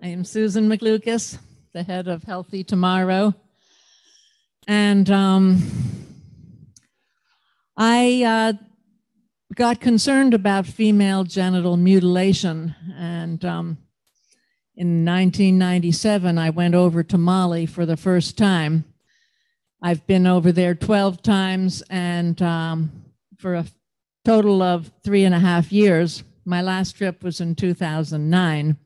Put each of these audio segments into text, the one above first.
I am Susan McLucas, the head of Healthy Tomorrow. And I got concerned about female genital mutilation. And in 1997, I went over to Mali for the first time. I've been over there 12 times, and for a total of 3.5 years. My last trip was in 2009.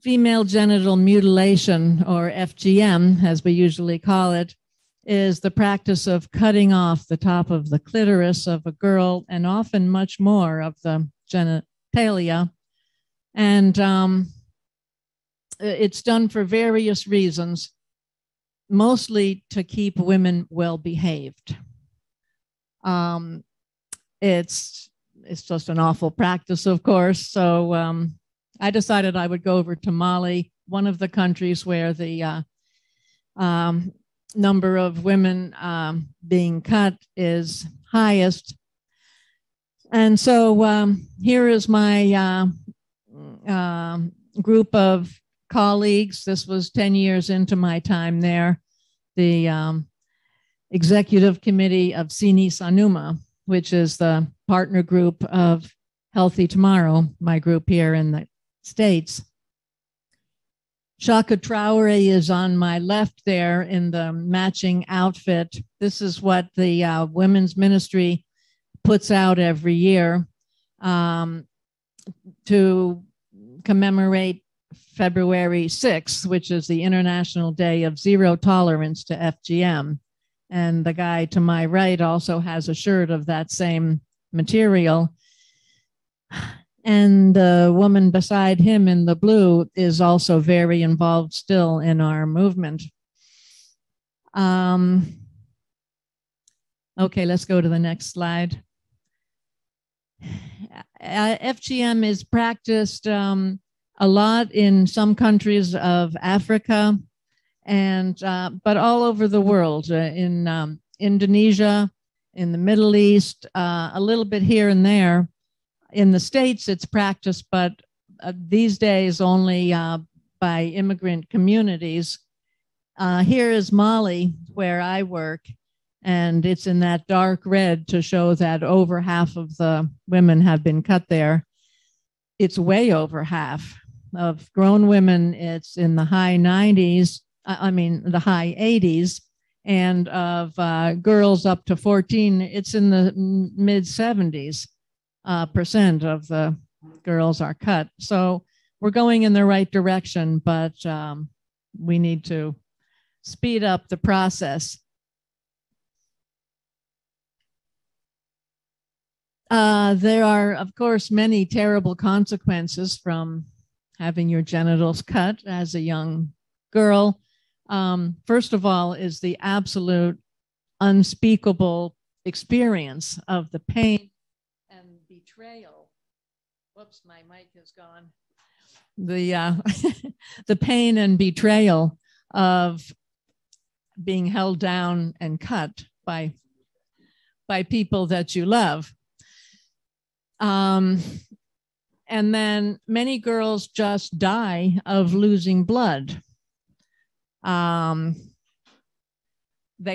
Female genital mutilation, or FGM, as we usually call it, is the practice of cutting off the top of the clitoris of a girl, and often much more of the genitalia. And it's done for various reasons, mostly to keep women well behaved. It's just an awful practice, of course. So I decided I would go over to Mali, one of the countries where the number of women being cut is highest. And so here is my group of colleagues. This was 10 years into my time there. The executive committee of Sini Sanuma, which is the partner group of Healthy Tomorrow, my group here in the States. Shaka Traore is on my left there in the matching outfit. This is what the Women's Ministry puts out every year to commemorate February 6th, which is the International Day of Zero Tolerance to FGM. And the guy to my right also has a shirt of that same material. And the woman beside him in the blue is also very involved still in our movement. Okay, let's go to the next slide. FGM is practiced a lot in some countries of Africa, and but all over the world, in Indonesia, in the Middle East, a little bit here and there. In the States, it's practiced, but these days only by immigrant communities. Here is Mali, where I work, and it's in that dark red to show that over half of the women have been cut there. It's way over half. Of grown women, it's in the high 90s, the high 80s, and of girls up to 14, it's in the mid 70s. Percent of the girls are cut. So we're going in the right direction, but we need to speed up the process. There are, of course, many terrible consequences from having your genitals cut as a young girl. First of all is the absolute unspeakable experience of the pain and betrayal. Whoops, my mic is gone. The pain and betrayal of being held down and cut by people that you love. And then many girls just die of losing blood. They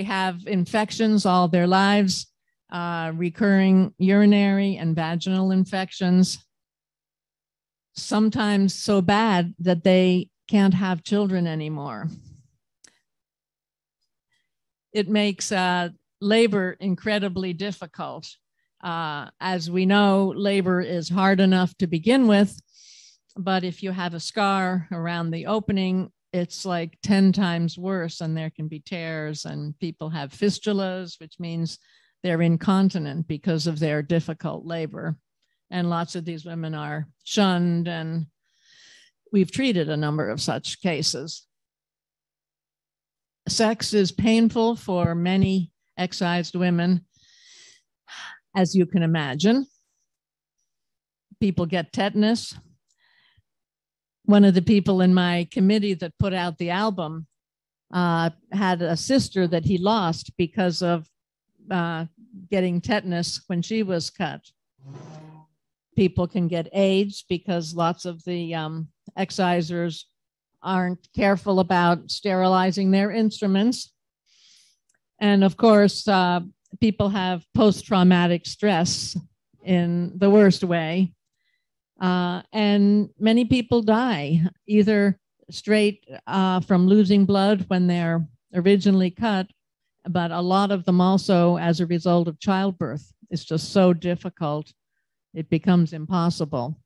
have infections all their lives, recurring urinary and vaginal infections, sometimes so bad that they can't have children anymore. It makes labor incredibly difficult. As we know, labor is hard enough to begin with, but if you have a scar around the opening, it's like 10 times worse, and there can be tears, and people have fistulas, which means they're incontinent because of their difficult labor. And lots of these women are shunned, and we've treated a number of such cases. Sex is painful for many excised women, as you can imagine. People get tetanus. One of the people in my committee that put out the album had a sister that he lost because of getting tetanus when she was cut. People can get AIDS because lots of the excisers aren't careful about sterilizing their instruments. And of course, people have post-traumatic stress in the worst way. And many people die either straight from losing blood when they're originally cut, but a lot of them also as a result of childbirth. It's just so difficult, it becomes impossible.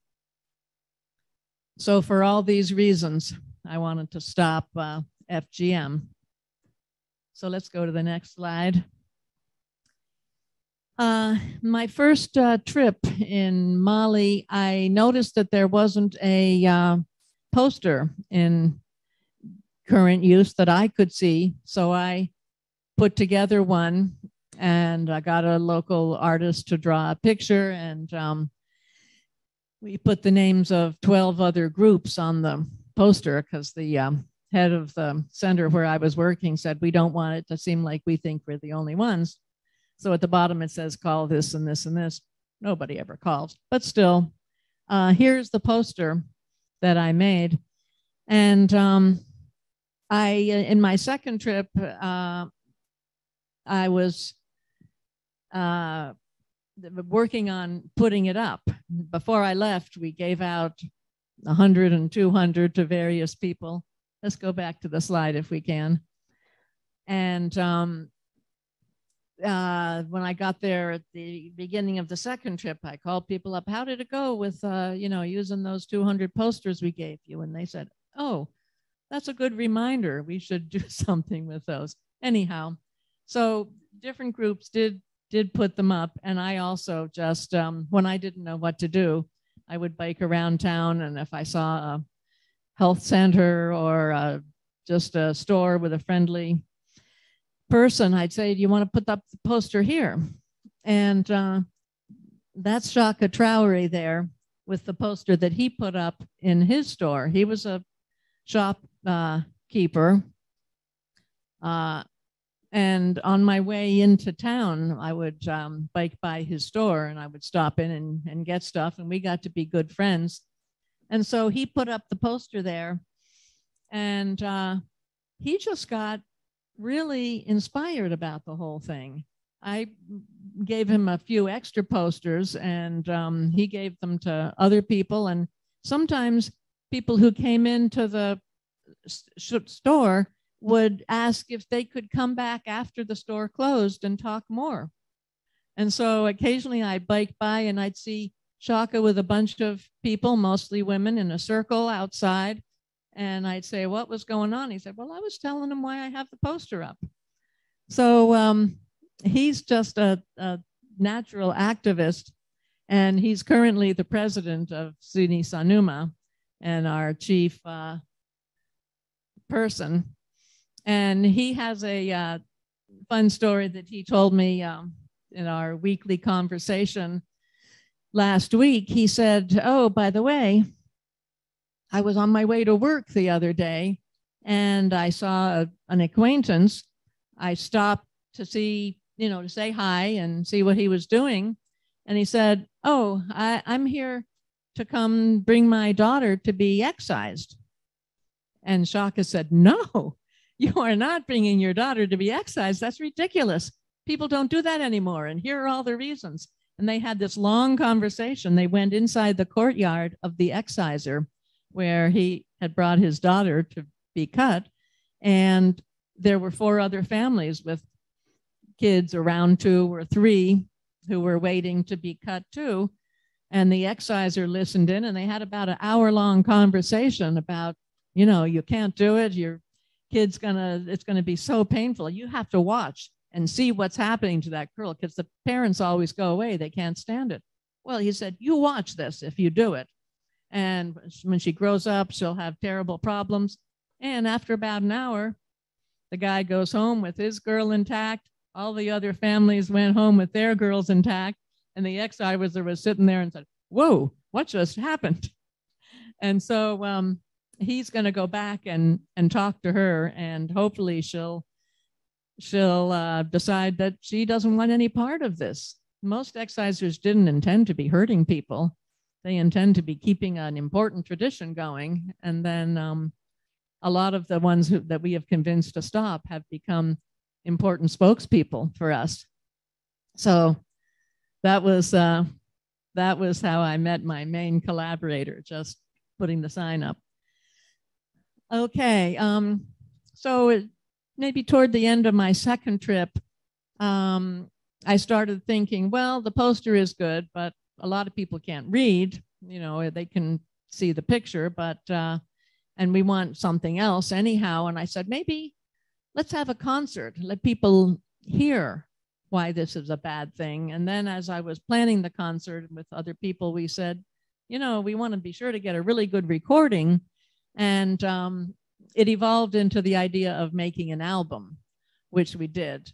So for all these reasons, I wanted to stop FGM. So let's go to the next slide. My first trip in Mali, I noticed that there wasn't a poster in current use that I could see. So I put together one, and I got a local artist to draw a picture, and we put the names of 12 other groups on the poster because the head of the center where I was working said, we don't want it to seem like we think we're the only ones. So at the bottom it says, call this and this and this. Nobody ever calls, but still, here's the poster that I made. And in my second trip, I was working on putting it up. Before I left, we gave out 100 and 200 to various people. Let's go back to the slide if we can. And when I got there at the beginning of the second trip, I called people up. How did it go with, using those 200 posters we gave you? And they said, oh, that's a good reminder. We should do something with those. Anyhow, so different groups did put them up. And I also just, when I didn't know what to do, I would bike around town. And if I saw a health center or just a store with a friendly person, I'd say, do you want to put up the poster here? And that's Shaka Traore there with the poster that he put up in his store. He was a shopkeeper. And on my way into town, I would bike by his store and I would stop in and get stuff, and we got to be good friends. And so he put up the poster there, and he just got really inspired about the whole thing. I gave him a few extra posters, and he gave them to other people. And sometimes people who came into the store would ask if they could come back after the store closed and talk more. And so occasionally I'd bike by and I'd see Shaka with a bunch of people, mostly women, in a circle outside. And I'd say, what was going on? He said, well, I was telling him why I have the poster up. So he's just a natural activist, and he's currently the president of SUNY Sanuma and our chief person. And he has a fun story that he told me in our weekly conversation last week. He said, oh, by the way, I was on my way to work the other day and I saw an acquaintance. I stopped to see, to say hi and see what he was doing. And he said, oh, I'm here to come bring my daughter to be excised. And Shaka said, no, you are not bringing your daughter to be excised. That's ridiculous. People don't do that anymore. And here are all the reasons. And they had this long conversation. They went inside the courtyard of the exciser where he had brought his daughter to be cut. And there were 4 other families with kids around 2 or 3 who were waiting to be cut too. And the exciser listened in, and they had about an hour-long conversation about, you can't do it. Your kid's it's gonna be so painful. You have to watch and see what's happening to that girl, because the parents always go away. They can't stand it. Well, he said, you watch this if you do it. And when she grows up, she'll have terrible problems. And after about an hour, the guy goes home with his girl intact. All the other families went home with their girls intact. And the exciser was sitting there and said, whoa, what just happened? And so he's going to go back and talk to her, and hopefully she'll decide that she doesn't want any part of this. Most excisers didn't intend to be hurting people. they intend to be keeping an important tradition going. And then a lot of the ones that we have convinced to stop have become important spokespeople for us. So that was how I met my main collaborator, just putting the sign up. Okay, so maybe toward the end of my second trip, I started thinking, well, the poster is good, but a lot of people can't read. You know, they can see the picture, but and we want something else anyhow. And I said, maybe let's have a concert, let people hear why this is a bad thing. And then as I was planning the concert with other people, we said, you know, we want to be sure to get a really good recording. And it evolved into the idea of making an album, which we did.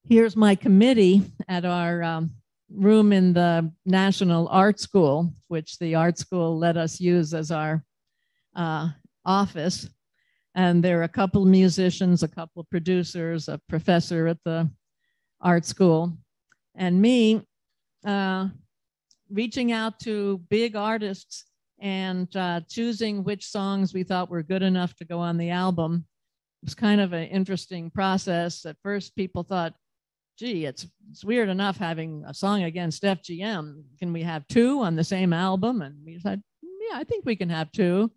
Here's my committee at our room in the National Art School, which the art school let us use as our office. And there are a couple of musicians, a couple of producers, a professor at the art school, and me reaching out to big artists and choosing which songs we thought were good enough to go on the album. It was kind of an interesting process. At first, people thought, gee, it's weird enough having a song against FGM. Can we have two on the same album? And we said, yeah, I think we can have two.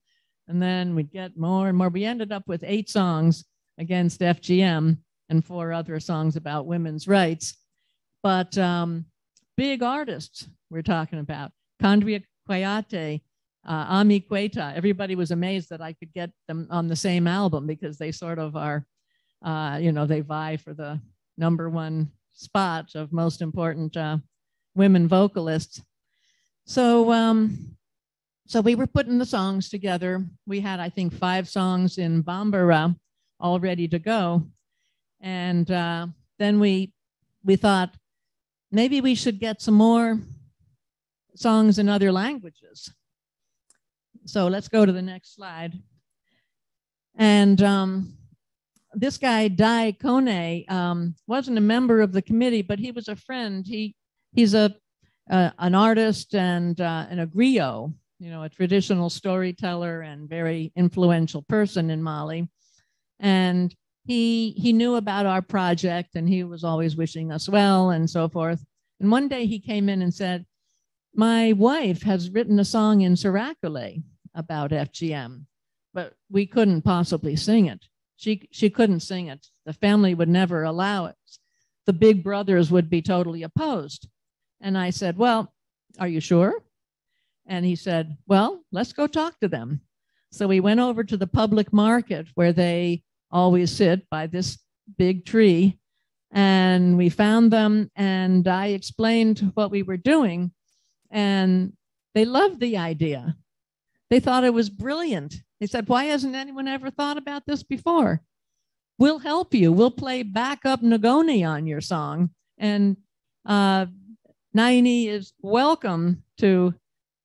And then we'd get more and more. We ended up with 8 songs against FGM and 4 other songs about women's rights. But big artists we're talking about, Kandria Kayate, Ami Queta. Everybody was amazed that I could get them on the same album because they sort of are, you know, they vie for the #1 spot of most important women vocalists. So, so we were putting the songs together. We had, I think, 5 songs in Bambara all ready to go. And then we thought maybe we should get some more songs in other languages. So let's go to the next slide. And this guy, Dai Kone, wasn't a member of the committee, but he was a friend. He's an artist and a griot, you know, a traditional storyteller and very influential person in Mali. And he knew about our project and he was always wishing us well and so forth. And one day he came in and said, my wife has written a song in Serakulé about FGM, but we couldn't possibly sing it. She couldn't sing it. The family would never allow it. The big brothers would be totally opposed. And I said, well, are you sure? And he said, well, let's go talk to them. So we went over to the public market where they always sit by this big tree. And we found them and I explained what we were doing. And they loved the idea. They thought it was brilliant. They said, why hasn't anyone ever thought about this before? We'll help you. We'll play backup Ngoni on your song. And Naini is welcome to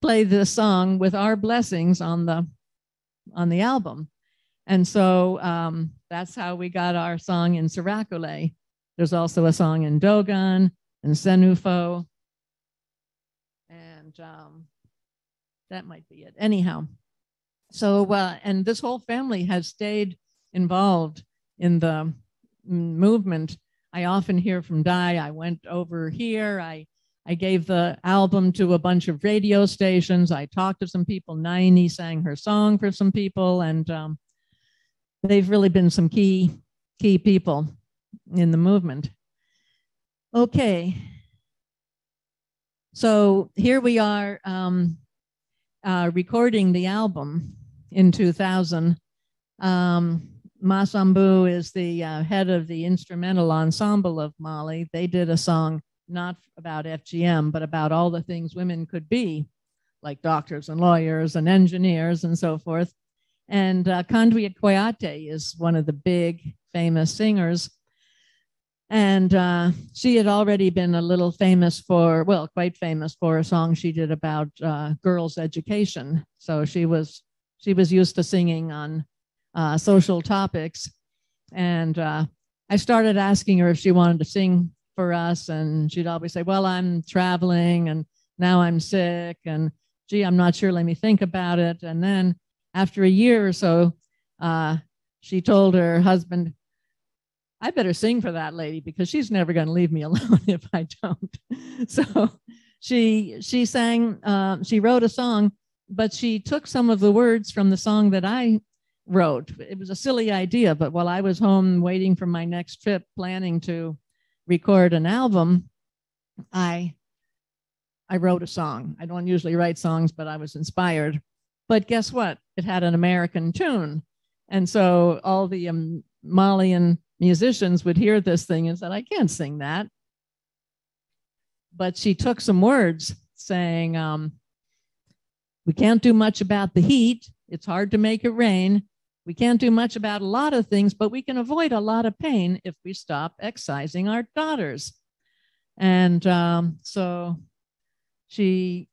play this song with our blessings on the album. And so that's how we got our song in Serakulé. There's also a song in Dogon and Senufo. And that might be it. Anyhow, so, and this whole family has stayed involved in the movement. I often hear from Dai, I went over here, I gave the album to a bunch of radio stations. I talked to some people. Naini sang her song for some people, and they've really been some key people in the movement. Okay. So here we are recording the album in 2000. Masambu is the head of the instrumental ensemble of Mali. They did a song not about FGM, but about all the things women could be, like doctors and lawyers and engineers and so forth. And Kandria Kayate is one of the big famous singers. And she had already been a little famous for, well, quite famous for a song she did about girls' education. So she was used to singing on social topics. And I started asking her if she wanted to sing for us, and she'd always say, well, I'm traveling. And now I'm sick, and gee, I'm not sure, let me think about it. And then after a year or so, she told her husband, I better sing for that lady because she's never going to leave me alone if I don't. So she sang, she wrote a song, but she took some of the words from the song that I wrote. It was a silly idea, but while I was home waiting for my next trip, planning to record an album, I wrote a song. I don't usually write songs, but I was inspired. But guess what? It had an American tune. And so all the Malian musicians would hear this thing and said, I can't sing that. But she took some words saying, we can't do much about the heat. It's hard to make it rain. We can't do much about a lot of things, but we can avoid a lot of pain if we stop excising our daughters. And so she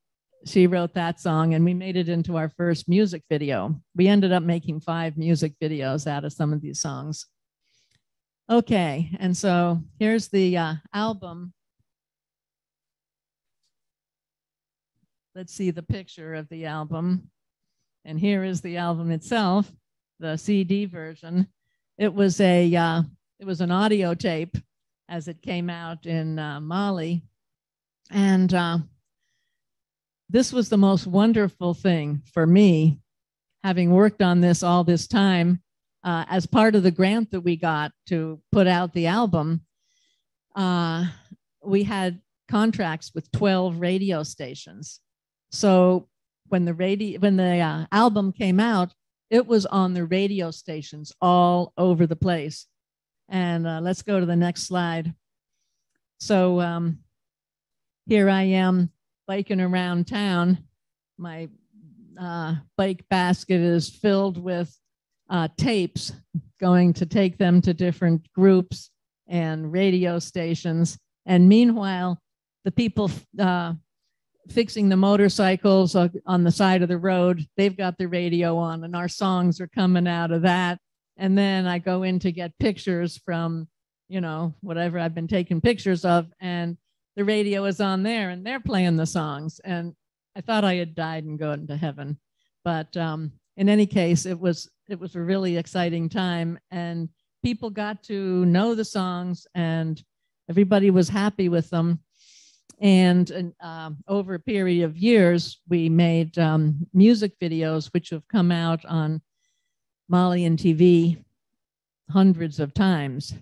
wrote that song, and we made it into our first music video. We ended up making 5 music videos out of some of these songs. Okay, and so here's the album. Let's see the picture of the album. And here is the album itself, the CD version. It was an audio tape as it came out in Mali. And this was the most wonderful thing for me, having worked on this all this time. As part of the grant that we got to put out the album, we had contracts with 12 radio stations. So when the album came out, it was on the radio stations all over the place. And let's go to the next slide. So here I am biking around town. My bike basket is filled with tapes, going to take them to different groups and radio stations. And meanwhile, the people fixing the motorcycles on the side of the road, they've got the radio on, and our songs are coming out of that. And then I go in to get pictures from, you know, whatever I've been taking pictures of, and the radio is on there and they're playing the songs. And I thought I had died and gone to heaven. But in any case, it was a really exciting time, and people got to know the songs and everybody was happy with them. And over a period of years, we made music videos, which have come out on Malian TV hundreds of times.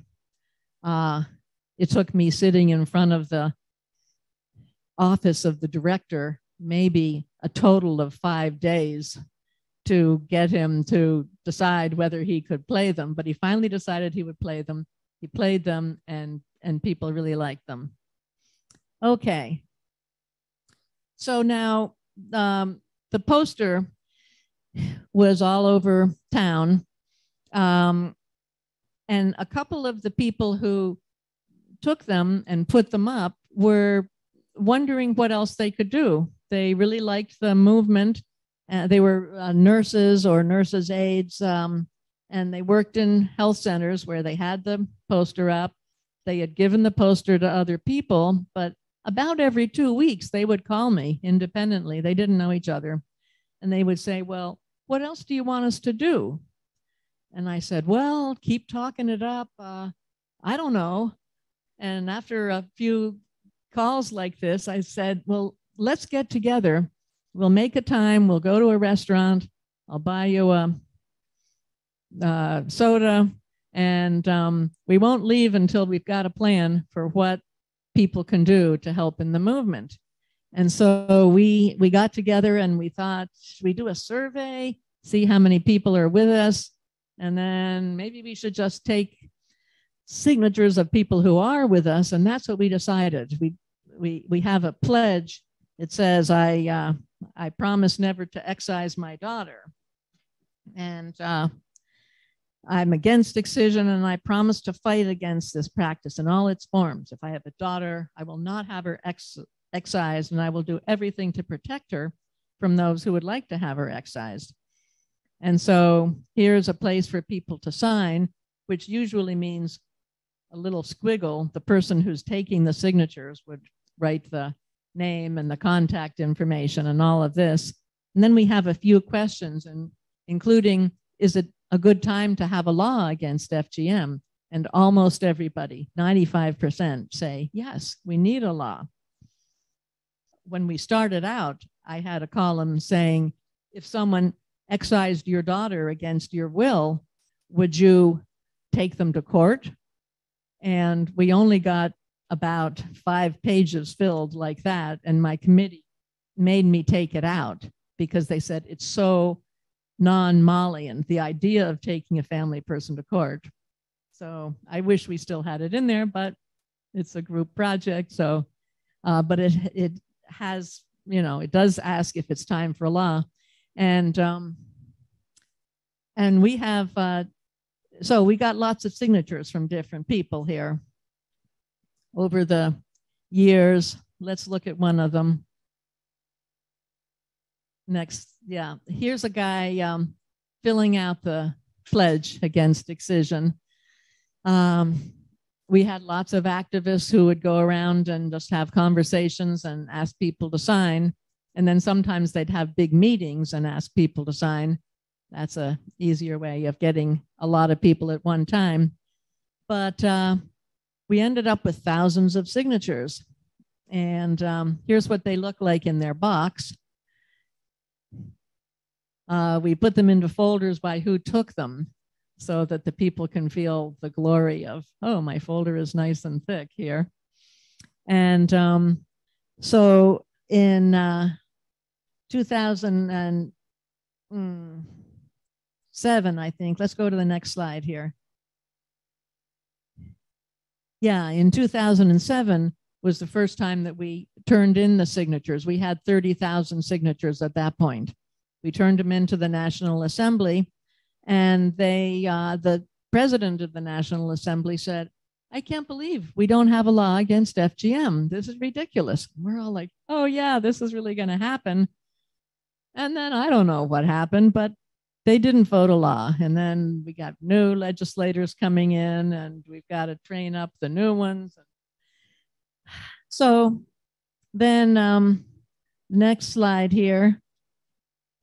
It took me sitting in front of the office of the director maybe a total of 5 days to get him to decide whether he could play them. But he finally decided he would play them. He played them, and people really liked them. Okay. So now the poster was all over town. And a couple of the people who took them and put them up were wondering what else they could do. They really liked the movement. They were nurses or nurses' aides, and they worked in health centers where they had the poster up. They had given the poster to other people, but about every 2 weeks, they would call me independently. They didn't know each other. And they would say, well, what else do you want us to do? And I said, well, keep talking it up. I don't know. And after a few calls like this, I said, well, let's get together. We'll make a time. We'll go to a restaurant. I'll buy you a soda. And we won't leave until we've got a plan for what people can do to help in the movement. And so we got together and we thought, should we do a survey, see how many people are with us? And then maybe we should just take signatures of people who are with us. And that's what we decided. We have a pledge. It says, I promise never to excise my daughter. And I'm against excision, and I promise to fight against this practice in all its forms. If I have a daughter, I will not have her excised, and I will do everything to protect her from those who would like to have her excised. And so here's a place for people to sign, which usually means a little squiggle. The person who's taking the signatures would write the name and the contact information and all of this. And then we have a few questions, and including, is it a good time to have a law against FGM? And almost everybody, 95%, say, yes, we need a law. When we started out, I had a column saying, if someone excised your daughter against your will, would you take them to court? And we only got about 5 pages filled like that. And my committee made me take it out because they said it's so non-Malian, the idea of taking a family person to court. So I wish we still had it in there, but it's a group project. So, but it has, you know, it does ask if it's time for a law. And we have, so we got lots of signatures from different people here over the years. Let's look at one of them. Next, yeah, here's a guy filling out the pledge against excision. We had lots of activists who would go around and just have conversations and ask people to sign. And then sometimes they'd have big meetings and ask people to sign. That's an easier way of getting a lot of people at one time. But we ended up with thousands of signatures. And here's what they look like in their box. We put them into folders by who took them, so that the people can feel the glory of, oh, my folder is nice and thick here. And so in 2007, I think, let's go to the next slide here. Yeah, in 2007 was the first time that we turned in the signatures. We had 30,000 signatures at that point. We turned them into the National Assembly. And they, the president of the National Assembly said, I can't believe we don't have a law against FGM. This is ridiculous. We're all like, oh yeah, this is really going to happen. And then I don't know what happened, but they didn't vote a law. And then we got new legislators coming in, and we've got to train up the new ones. So then next slide here,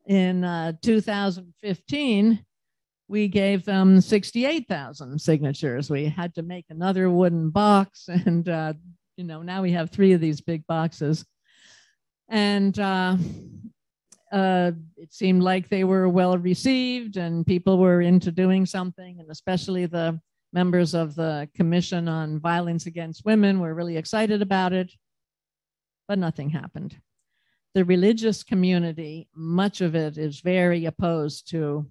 in 2015, we gave them 68,000 signatures. We had to make another wooden box, and you know, now we have 3 of these big boxes. And it seemed like they were well received, and people were into doing something, and especially the members of the Commission on Violence Against Women were really excited about it, but nothing happened. The religious community, much of it is very opposed to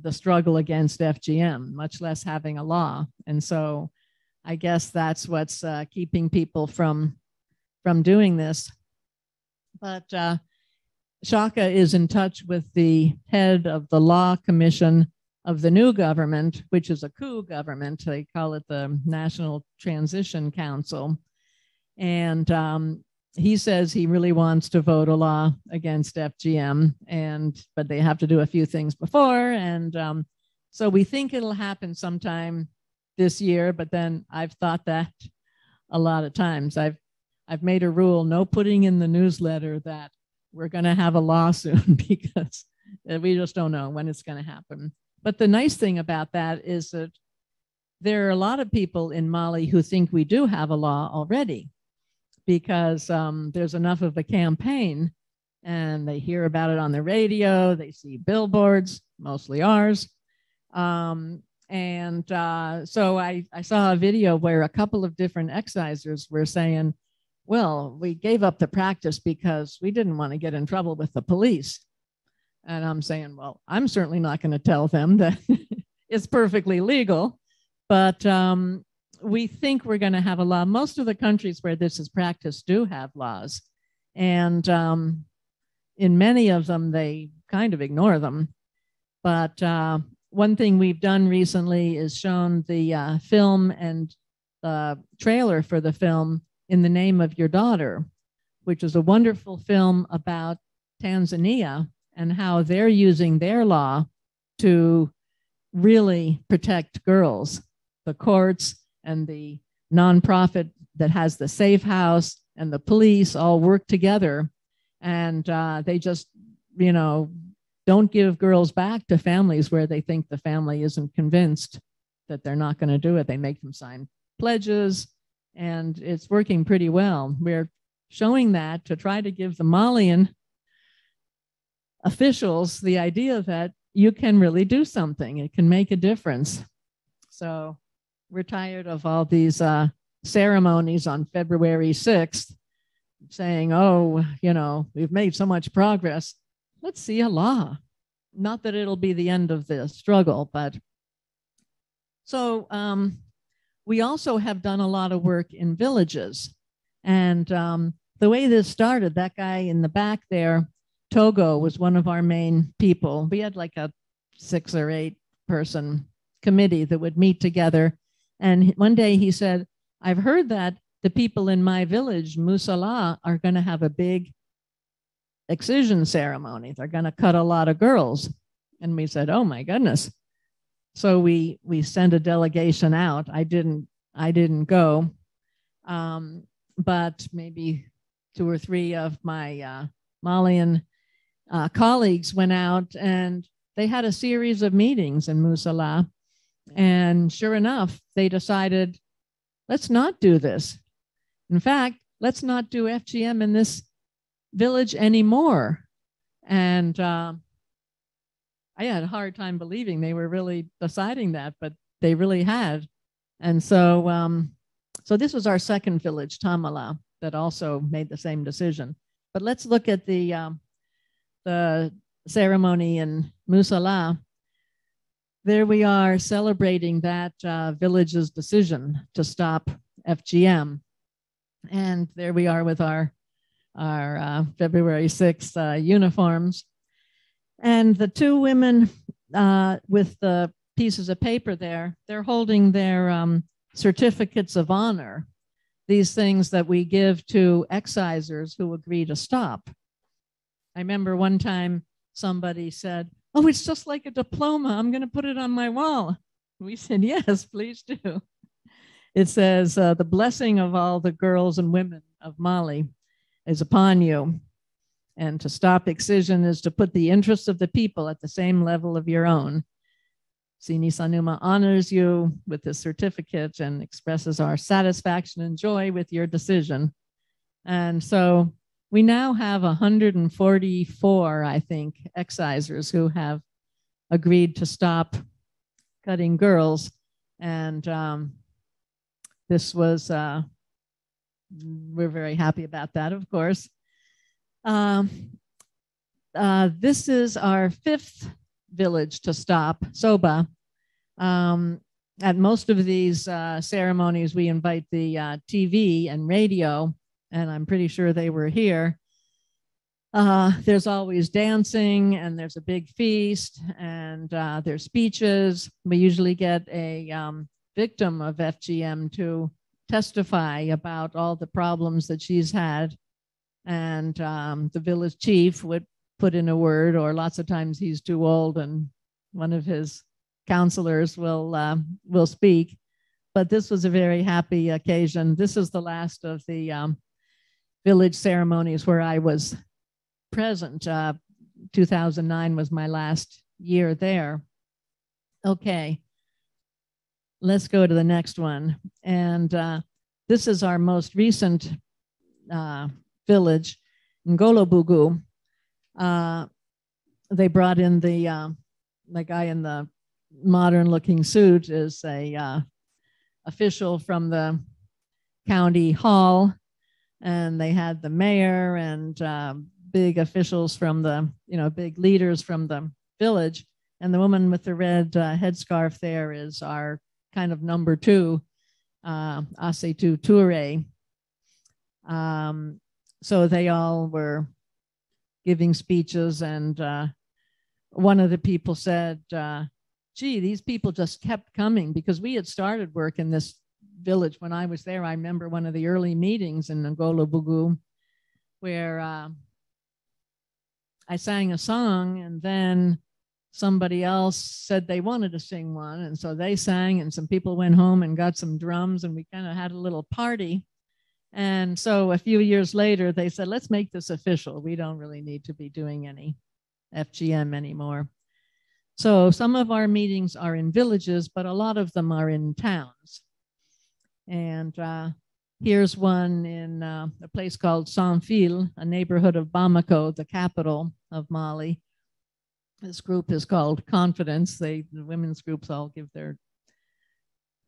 the struggle against FGM, much less having a law. And so I guess that's what's keeping people from doing this. But Shaka is in touch with the head of the Law Commission of the new government, which is a coup government. They call it the National Transition Council. And he says he really wants to vote a law against FGM, but they have to do a few things before. And so we think it'll happen sometime this year, but then I've thought that a lot of times. I've made a rule, no putting in the newsletter that we're going to have a law soon, because we just don't know when it's going to happen. But the nice thing about that is that there are a lot of people in Mali who think we do have a law already, because there's enough of a campaign, and they hear about it on the radio, they see billboards, mostly ours. So I saw a video where a couple of different excisers were saying, well, we gave up the practice because we didn't want to get in trouble with the police. And I'm saying, well, I'm certainly not going to tell them that it's perfectly legal, but we think we're going to have a law. Most of the countries where this is practiced do have laws. And in many of them, they kind of ignore them. But one thing we've done recently is shown the film and the trailer for the film In the Name of Your Daughter, which is a wonderful film about Tanzania and how they're using their law to really protect girls. The courts and the nonprofit that has the Safe House and the police all work together, and they just, don't give girls back to families where they think the family isn't convinced that they're not going to do it. They make them sign pledges, and it's working pretty well. We're showing that to try to give the Malian officials the idea that you can really do something. It can make a difference. So we're tired of all these ceremonies on February 6th saying, oh, we've made so much progress. Let's see a law. Not that it'll be the end of the struggle, but so we also have done a lot of work in villages. And the way this started, that guy in the back there, Togo, was one of our main people. We had like a 6 or 8 person committee that would meet together. And one day he said, I've heard that the people in my village, Musala, are going to have a big excision ceremony. They're going to cut a lot of girls. And we said, oh my goodness. So we sent a delegation out. I didn't go, but maybe 2 or 3 of my Malian colleagues went out, and they had a series of meetings in Musala. And sure enough, they decided, let's not do this. In fact, let's not do FGM in this village anymore. And I had a hard time believing they were really deciding that, but they really had. And so, so this was our second village, Tamala, that also made the same decision. But let's look at the ceremony in Musala. There we are celebrating that village's decision to stop FGM. And there we are with our February 6th uniforms. And the 2 women with the pieces of paper there, they're holding their certificates of honor, these things that we give to excisers who agree to stop. I remember one time somebody said, oh, it's just like a diploma. I'm going to put it on my wall. We said, yes, please do. It says, the blessing of all the girls and women of Mali is upon you. And to stop excision is to put the interests of the people at the same level of your own. Sini Sanuma honors you with this certificate and expresses our satisfaction and joy with your decision. And so we now have 144, I think, excisers who have agreed to stop cutting girls. And this was, we're very happy about that, of course. This is our 5th village to stop, Soba. At most of these ceremonies, we invite the TV and radio, and I'm pretty sure they were here. There's always dancing, and there's a big feast, and there's speeches. We usually get a victim of FGM to testify about all the problems that she's had. And the village chief would put in a word, or lots of times he's too old and one of his counselors will speak. But this was a very happy occasion. This is the last of the village ceremonies where I was present. 2009 was my last year there. Okay, let's go to the next one. And this is our most recent village, Ngolobugu. They brought in the guy in the modern looking suit is a official from the county hall, and they had the mayor and big officials from the, big leaders from the village. And the woman with the red headscarf there is our kind of number 2, Asetu Toure. So they all were giving speeches, and one of the people said, gee, these people just kept coming, because we had started work in this village when I was there. I remember one of the early meetings in Ngolobugu where I sang a song, and then somebody else said they wanted to sing one. And so they sang, and some people went home and got some drums, and we kind of had a little party. And so a few years later, they said, let's make this official. We don't really need to be doing any FGM anymore. So some of our meetings are in villages, but a lot of them are in towns. And here's one in a place called Saint-Fil, a neighborhood of Bamako, the capital of Mali. This group is called Confidence. The women's groups all give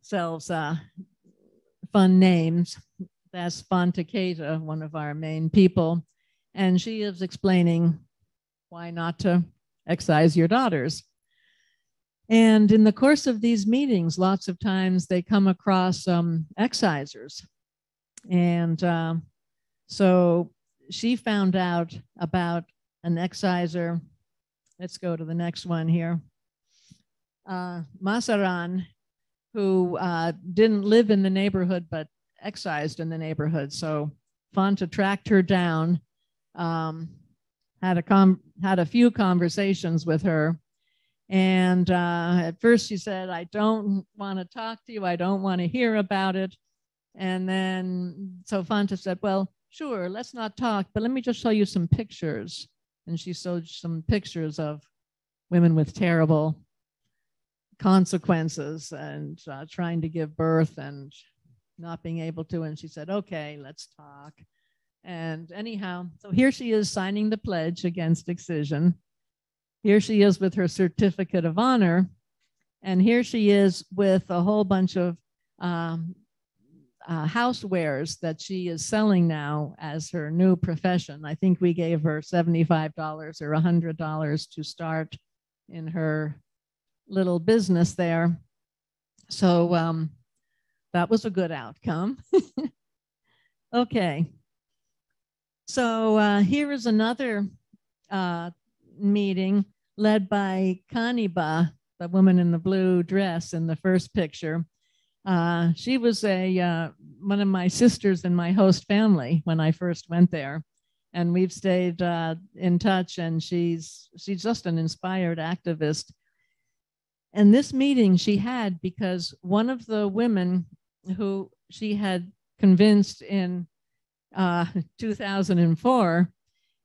themselves fun names. That's Fanta Keita, one of our main people. And she is explaining why not to excise your daughters. And in the course of these meetings, lots of times they come across excisers. And so she found out about an exciser. Let's go to the next one here. Masaran, who didn't live in the neighborhood, but excised in the neighborhood. So Fanta tracked her down, had a few conversations with her. And at first she said, I don't want to talk to you. I don't want to hear about it. And then, so Fanta said, well, sure, let's not talk, but let me just show you some pictures. And she showed some pictures of women with terrible consequences and trying to give birth and not being able to. And she said, okay, let's talk. And anyhow, so here she is signing the pledge against excision. Here she is with her certificate of honor. And here she is with a whole bunch of housewares that she is selling now as her new profession. I think we gave her $75 or $100 to start in her little business there. So that was a good outcome. Okay. So here is another meeting led by Kaniba, the woman in the blue dress in the first picture. She was one of my sisters in my host family when I first went there. And we've stayed in touch, and she's just an inspired activist. And this meeting she had because one of the women who she had convinced in 2004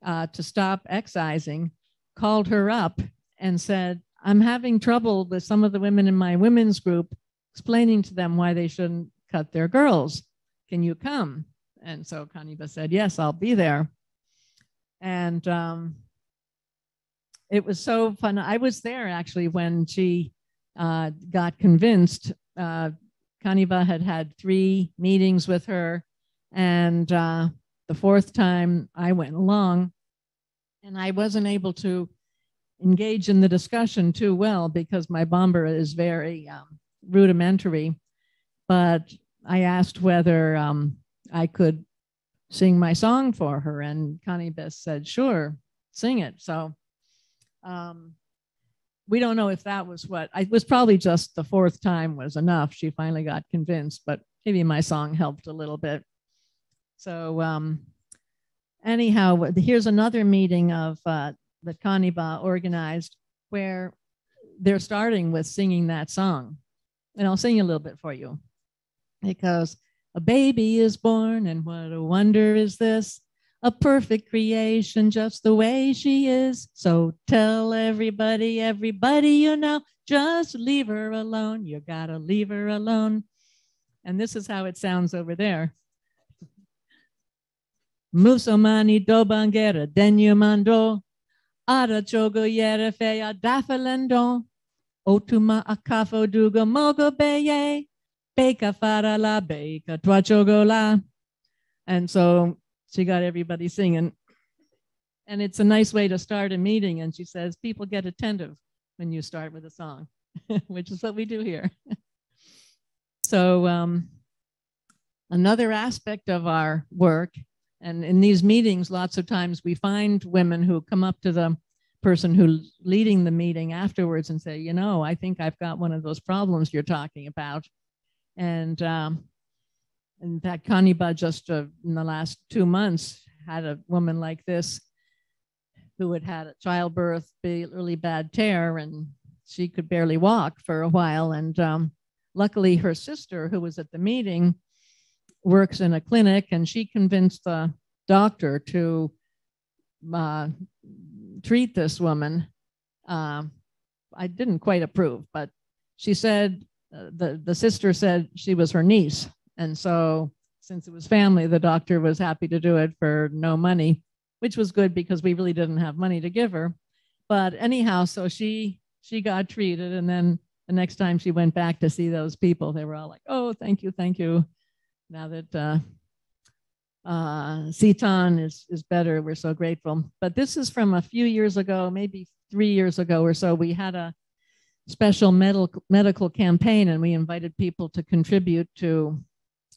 to stop excising called her up and said, I'm having trouble with some of the women in my women's group, explaining to them why they shouldn't cut their girls. Can you come? And so Kaniba said, yes, I'll be there. And it was so fun. I was there actually when she got convinced. Kaniba had 3 meetings with her. And the 4th time I went along, and I wasn't able to engage in the discussion too well because my Bambara is very rudimentary. But I asked whether I could sing my song for her, and Kaniba said, sure, sing it. So we don't know if that was it was probably just the 4th time was enough. She finally got convinced, but maybe my song helped a little bit. So anyhow, here's another meeting of that Kaniba organized where they're starting with singing that song. And I'll sing a little bit for you. Because a baby is born, and what a wonder is this, a perfect creation just the way she is. So tell everybody you know, just leave her alone. You gotta leave her alone. And this is how it sounds over there. Musomani dobangera denyumando, ara chogo yere feya dafalendo, otuma akafo duga mogo beye, beka fara la beka twachogo la. And so she got everybody singing. And it's a nice way to start a meeting. And she says, people get attentive when you start with a song, which is what we do here. So another aspect of our work, and in these meetings, lots of times we find women who come up to the person who's leading the meeting afterwards and say, you know, I think I've got one of those problems you're talking about. And in fact, Kaniba just in the last 2 months had a woman like this who had had a childbirth, really bad tear, and she could barely walk for a while. And luckily her sister, who was at the meeting, works in a clinic, and she convinced the doctor to treat this woman. I didn't quite approve, but she said, the sister said she was her niece. And so since it was family, the doctor was happy to do it for no money, which was good because we really didn't have money to give her. But anyhow, so she got treated. And then the next time she went back to see those people, they were all like, oh, thank you, thank you. Now that Seton is better, we're so grateful. But this is from a few years ago, maybe 3 years ago or so. We had a special medical campaign, and we invited people to contribute to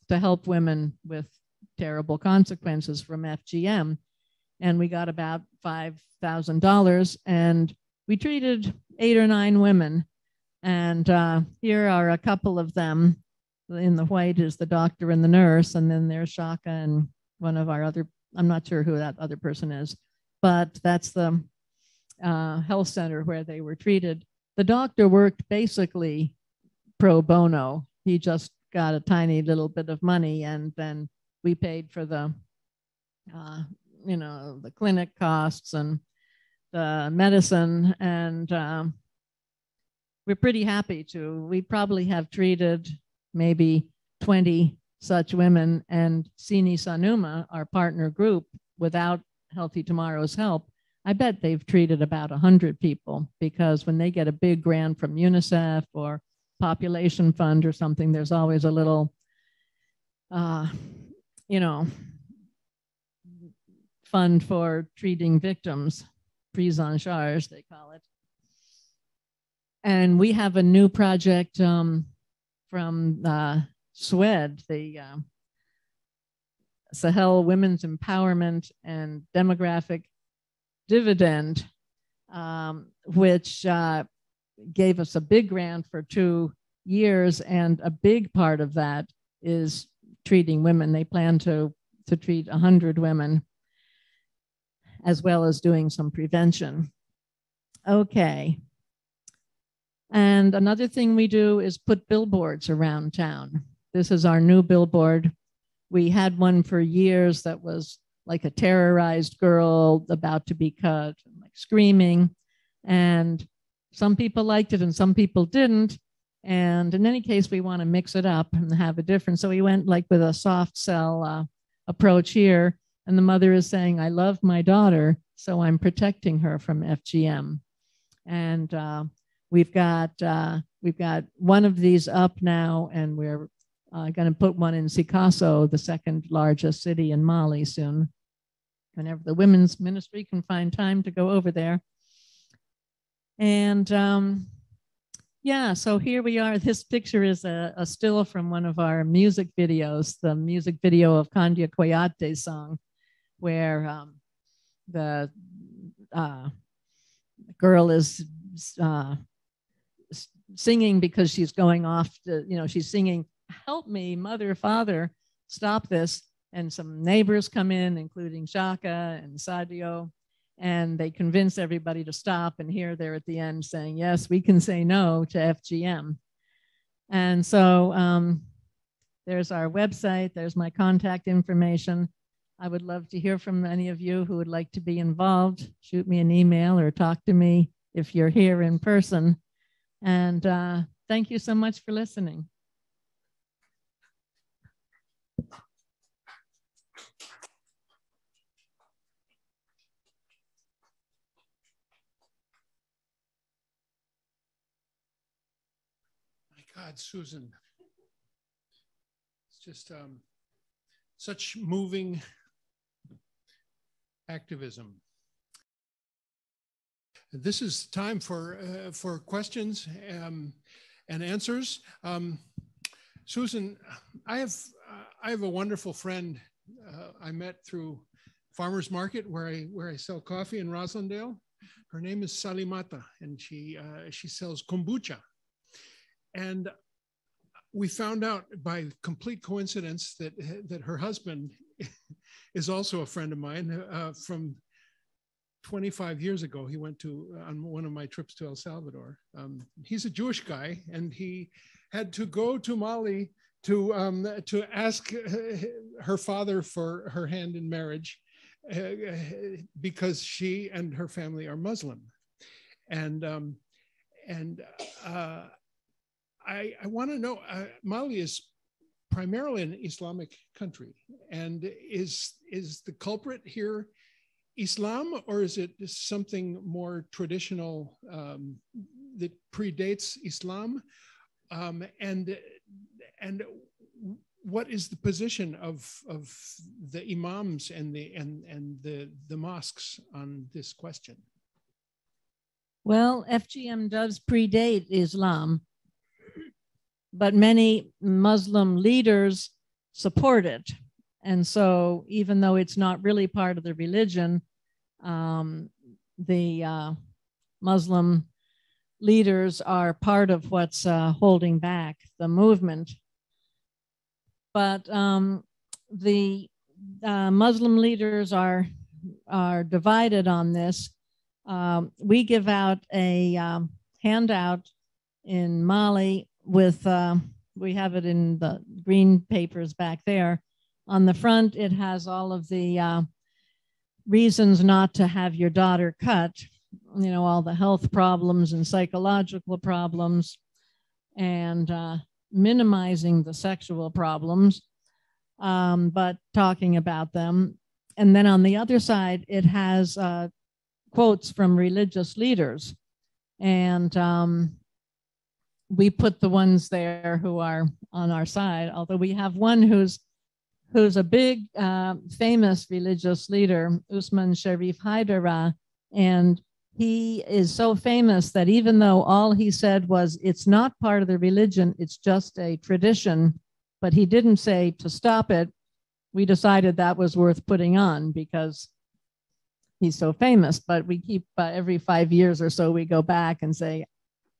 help women with terrible consequences from FGM. And we got about $5,000, and we treated 8 or 9 women. And here are a couple of them. In the white is the doctor and the nurse, and then there's Shaka and one of our other, I'm not sure who that other person is, but that's the health center where they were treated. The doctor worked basically pro bono. He just got a tiny little bit of money, and then we paid for the, the clinic costs and the medicine, and we're pretty happy to. We probably have treated maybe 20 such women, and Sini Sanuma, our partner group, without Healthy Tomorrow's help, I bet they've treated about 100 people, because when they get a big grant from UNICEF or Population Fund or something, there's always a little, fund for treating victims, prise en charge, they call it. And we have a new project from SWED, the Sahel Women's Empowerment and Demographic Dividend, which gave us a big grant for 2 years, and a big part of that is treating women. They plan to treat 100 women, as well as doing some prevention. Okay. And another thing we do is put billboards around town. This is our new billboard. We had one for years that was like a terrorized girl about to be cut, like screaming. And some people liked it and some people didn't. And in any case, we want to mix it up and have a difference. So we went like with a soft sell approach here. And the mother is saying, I love my daughter, so I'm protecting her from FGM. And we've got one of these up now, and we're going to put one in Sikasso, the second largest city in Mali, soon, whenever the women's ministry can find time to go over there. And yeah, so here we are. This picture is a still from one of our music videos, the music video of Kandia Koyate's song, where the girl is singing because she's going off to, she's singing, help me, mother, father, stop this. And some neighbors come in, including Shaka and Sadio, and they convince everybody to stop. And here they're at the end saying, yes, we can say no to FGM. And so there's our website, there's my contact information. I would love to hear from any of you who would like to be involved. Shoot me an email or talk to me if you're here in person. And thank you so much for listening. My God, Susan. It's just such moving activism. This is time for questions and answers. Susan, I have a wonderful friend I met through Farmers Market where I sell coffee in Roslindale. Her name is Salimata, and she sells kombucha. And we found out by complete coincidence that her husband is also a friend of mine from 25 years ago. He went on one of my trips to El Salvador. He's a Jewish guy, and he had to go to Mali to ask her father for her hand in marriage because she and her family are Muslim, and I want to know, Mali is primarily an Islamic country, and is the culprit here Islam, or is it something more traditional that predates Islam? And what is the position of the imams and the mosques on this question? Well, FGM does predate Islam, but many Muslim leaders support it. And so even though it's not really part of the religion, the Muslim leaders are part of what's holding back the movement. But the Muslim leaders are divided on this. We give out a handout in Mali with, we have it in the green papers back there. On the front, it has all of the reasons not to have your daughter cut, you know, all the health problems and psychological problems, and minimizing the sexual problems, but talking about them. And then on the other side, it has quotes from religious leaders. And we put the ones there who are on our side, although we have one who's a big famous religious leader, Usman Sharif Haidara, and he is so famous that even though all he said was it's not part of the religion, it's just a tradition, but he didn't say to stop it, we decided that was worth putting on because he's so famous. But we keep every 5 years or so we go back and say,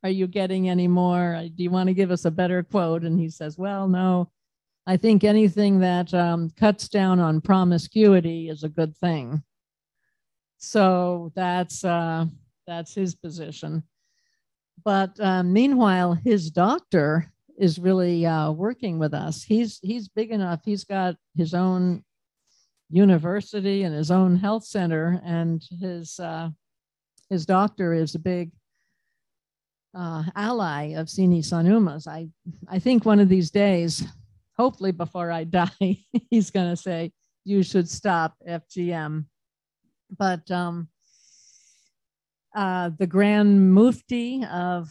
are you getting any more? Do you want to give us a better quote? And he says, well, no. I think anything that cuts down on promiscuity is a good thing. So that's his position. But meanwhile, his doctor is really working with us. He's big enough. He's got his own university and his own health center, and his doctor is a big ally of Sini Sanuma's. I think one of these days, hopefully before I die, he's going to say, you should stop FGM. But the Grand Mufti of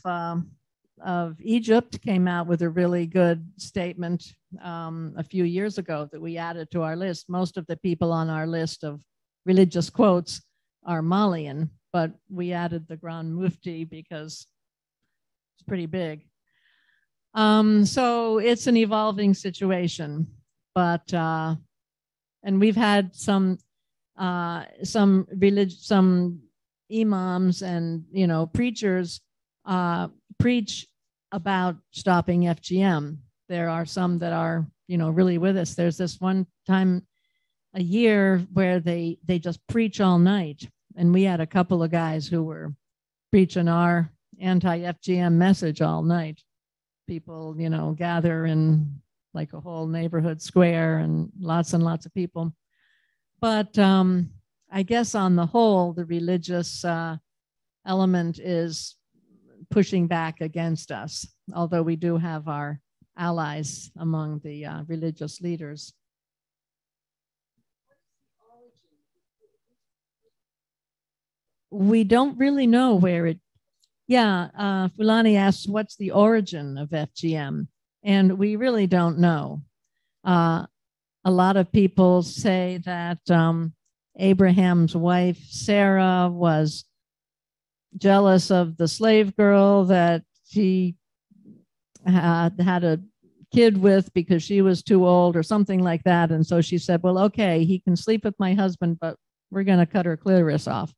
Egypt came out with a really good statement a few years ago that we added to our list. Most of the people on our list of religious quotes are Malian, but we added the Grand Mufti because it's pretty big. So it's an evolving situation, but and we've had some imams and preachers preach about stopping FGM. There are some that are really with us. There's this one time a year where they just preach all night, and we had a couple of guys who were preaching our anti-FGM message all night. People, gather in like a whole neighborhood square and lots of people. But I guess on the whole, the religious element is pushing back against us, although we do have our allies among the religious leaders. We don't really know where it. Yeah, Fulani asks, what's the origin of FGM? And we really don't know. A lot of people say that Abraham's wife, Sarah, was jealous of the slave girl that she had a kid with because she was too old or something like that. And so she said, well, okay, he can sleep with my husband, but we're going to cut her clitoris off.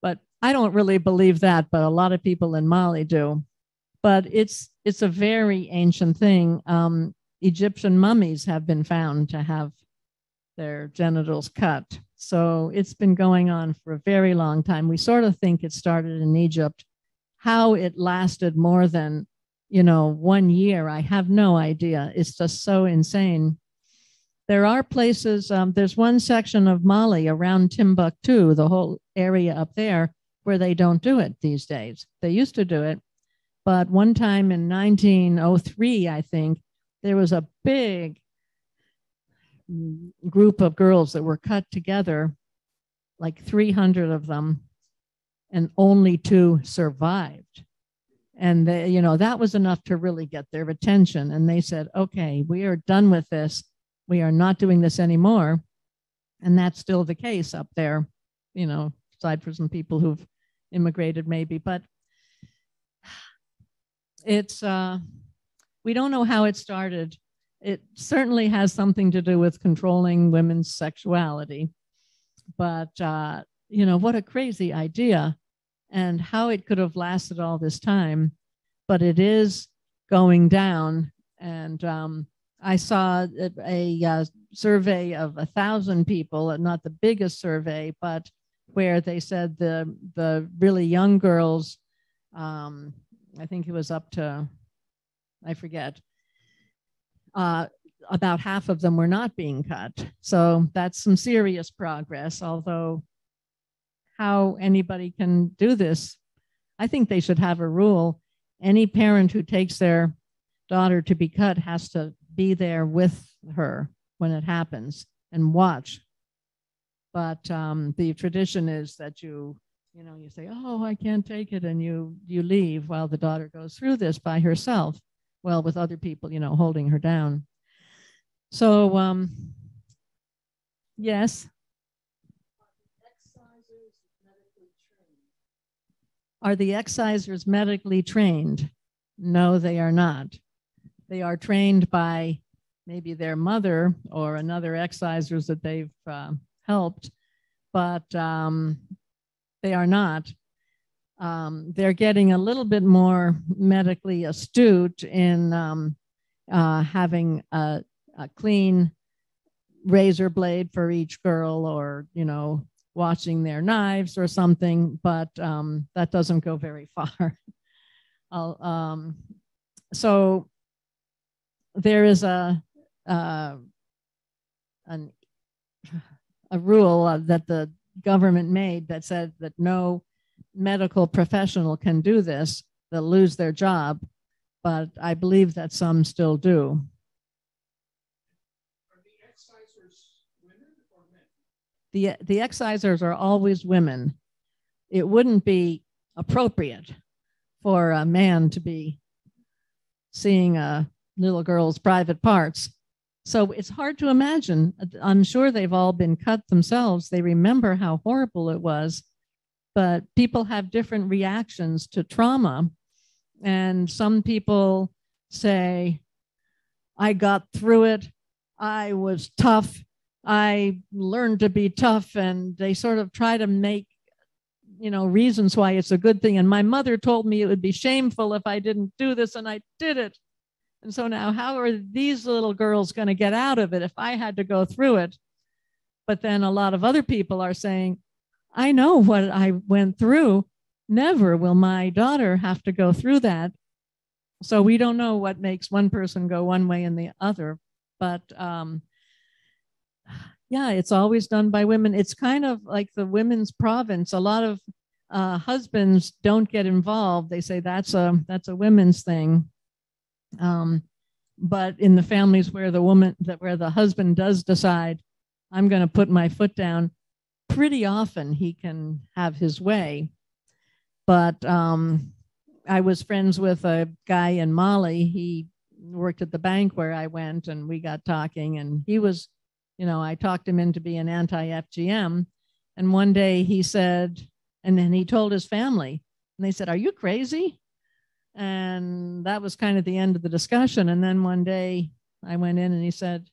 But I don't really believe that, but a lot of people in Mali do. But it's a very ancient thing. Egyptian mummies have been found to have their genitals cut. So it's been going on for a very long time. We sort of think it started in Egypt. How it lasted more than 1 year. I have no idea. It's just so insane. There are places, there's one section of Mali around Timbuktu, the whole area up there, where they don't do it these days. They used to do it, but one time in 1903, I think, there was a big group of girls that were cut together, like 300 of them, and only 2 survived. And they, that was enough to really get their attention. And they said, okay, we are done with this. We are not doing this anymore. And that's still the case up there, aside from some people who've immigrated maybe. But it's, we don't know how it started. It certainly has something to do with controlling women's sexuality. But, what a crazy idea, and how it could have lasted all this time. But it is going down. And I saw a survey of 1,000 people, not the biggest survey, but where they said the really young girls, I think it was up to, I forget, about half of them were not being cut. So that's some serious progress, although how anybody can do this, I think they should have a rule. Any parent who takes their daughter to be cut has to be there with her when it happens and watch. But the tradition is that you say, oh, I can't take it, and you leave while the daughter goes through this by herself, well, with other people, holding her down. So, yes. Are the excisers medically trained? No, they are not. They are trained by maybe their mother or another excisers that they've helped, but they are not. They're getting a little bit more medically astute in having a clean razor blade for each girl, or, washing their knives or something, but that doesn't go very far. So there is a rule that the government made that said that no medical professional can do this. They'll lose their job, but I believe that some still do. The excisers are always women. It wouldn't be appropriate for a man to be seeing a little girl's private parts. So it's hard to imagine. I'm sure they've all been cut themselves. They remember how horrible it was, but people have different reactions to trauma. And some people say, I got through it. I was tough. I learned to be tough, and they sort of try to make, reasons why it's a good thing. And my mother told me it would be shameful if I didn't do this, and I did it. And so now how are these little girls going to get out of it if I had to go through it? But then a lot of other people are saying, I know what I went through. Never will my daughter have to go through that. So we don't know what makes one person go one way and the other. But yeah, it's always done by women. It's kind of like the women's province. A lot of husbands don't get involved. They say that's a women's thing. But in the families where the husband does decide, I'm going to put my foot down, pretty often he can have his way. But I was friends with a guy in Mali. He worked at the bank where I went, and we got talking, and he was, I talked him into being anti-FGM. And one day he said, and then he told his family, and they said, are you crazy? And that was kind of the end of the discussion. And then one day I went in and he said,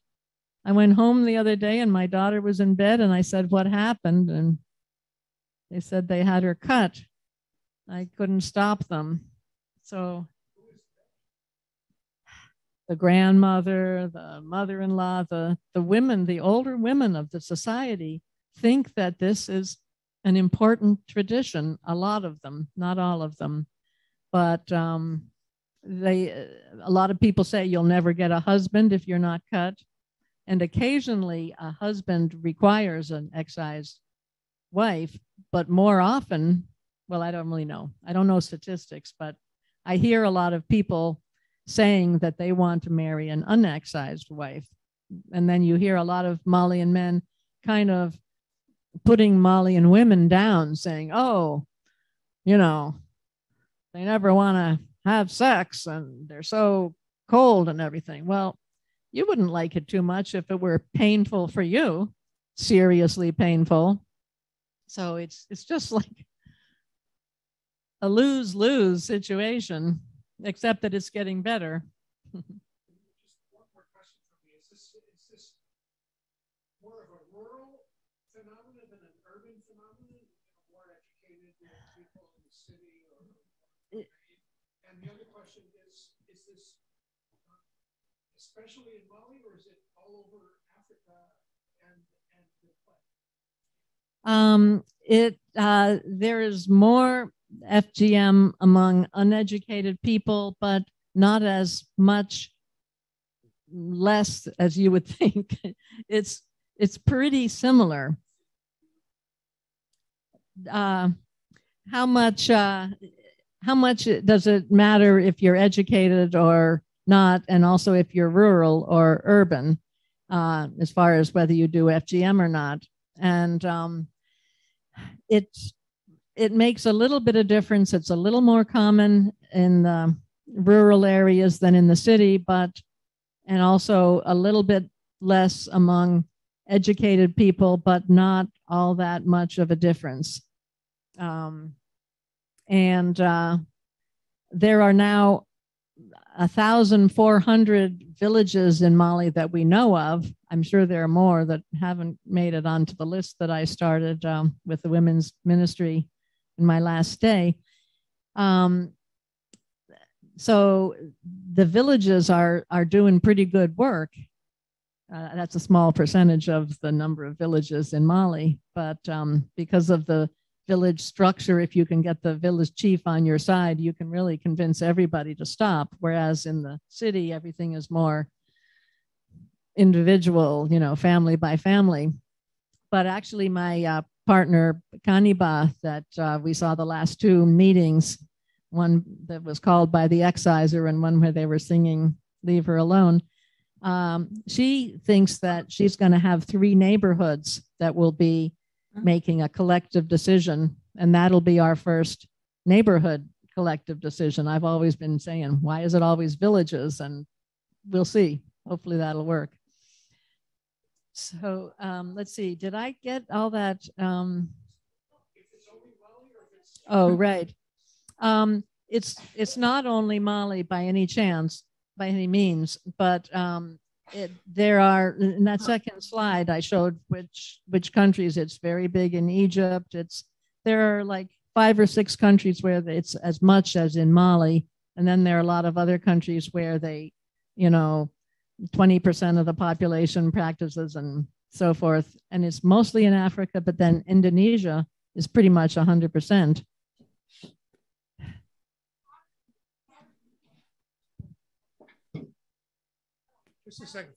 I went home the other day and my daughter was in bed, and I said, what happened? And they said they had her cut. I couldn't stop them. So the grandmother, the mother-in-law, the women, the older women of the society think that this is an important tradition. A lot of them, not all of them. But a lot of people say you'll never get a husband if you're not cut. And occasionally a husband requires an excised wife, but more often, well, I don't really know. I don't know statistics, but I hear a lot of people saying that they want to marry an unexcised wife. And then you hear a lot of Malian men kind of putting Malian women down, saying, oh, you know, they never want to have sex and they're so cold and everything. Well, you wouldn't like it too much if it were painful for you, seriously painful. So it's just like a lose-lose situation, except that it's getting better. Just one more question for me. Is this more of a rural phenomenon than an urban phenomenon? More educated people in the city, and the other question is this especially in Mali, or is it all over Africa and the planet? There is more FGM among uneducated people, but not as much less as you would think. It's pretty similar. How much does it matter if you're educated or not, and also if you're rural or urban, as far as whether you do FGM or not? And it makes a little bit of difference. It's a little more common in the rural areas than in the city, and also a little bit less among educated people, but not all that much of a difference. There are now 1,400 villages in Mali that we know of. I'm sure there are more that haven't made it onto the list that I started with the women's ministry in my last day. So the villages are doing pretty good work. That's a small percentage of the number of villages in Mali, but because of the village structure, if you can get the village chief on your side, you can really convince everybody to stop. Whereas in the city, everything is more individual, family by family. But actually my partner, Kaniba, that we saw the last two meetings, one that was called by the exciser and one where they were singing Leave Her Alone. She thinks that she's going to have 3 neighborhoods that will be making a collective decision, and that'll be our first neighborhood collective decision. I've always been saying, why is it always villages? And we'll see. Hopefully that'll work. So let's see. Did I get all that? Oh, right. It's not only Mali by any chance, by any means, but there are, in that second slide I showed which countries. It's very big in Egypt. There are like 5 or 6 countries where it's as much as in Mali, and then there are a lot of other countries where they, 20% of the population practices and so forth, and it's mostly in Africa. But then Indonesia is pretty much 100%. Just a second.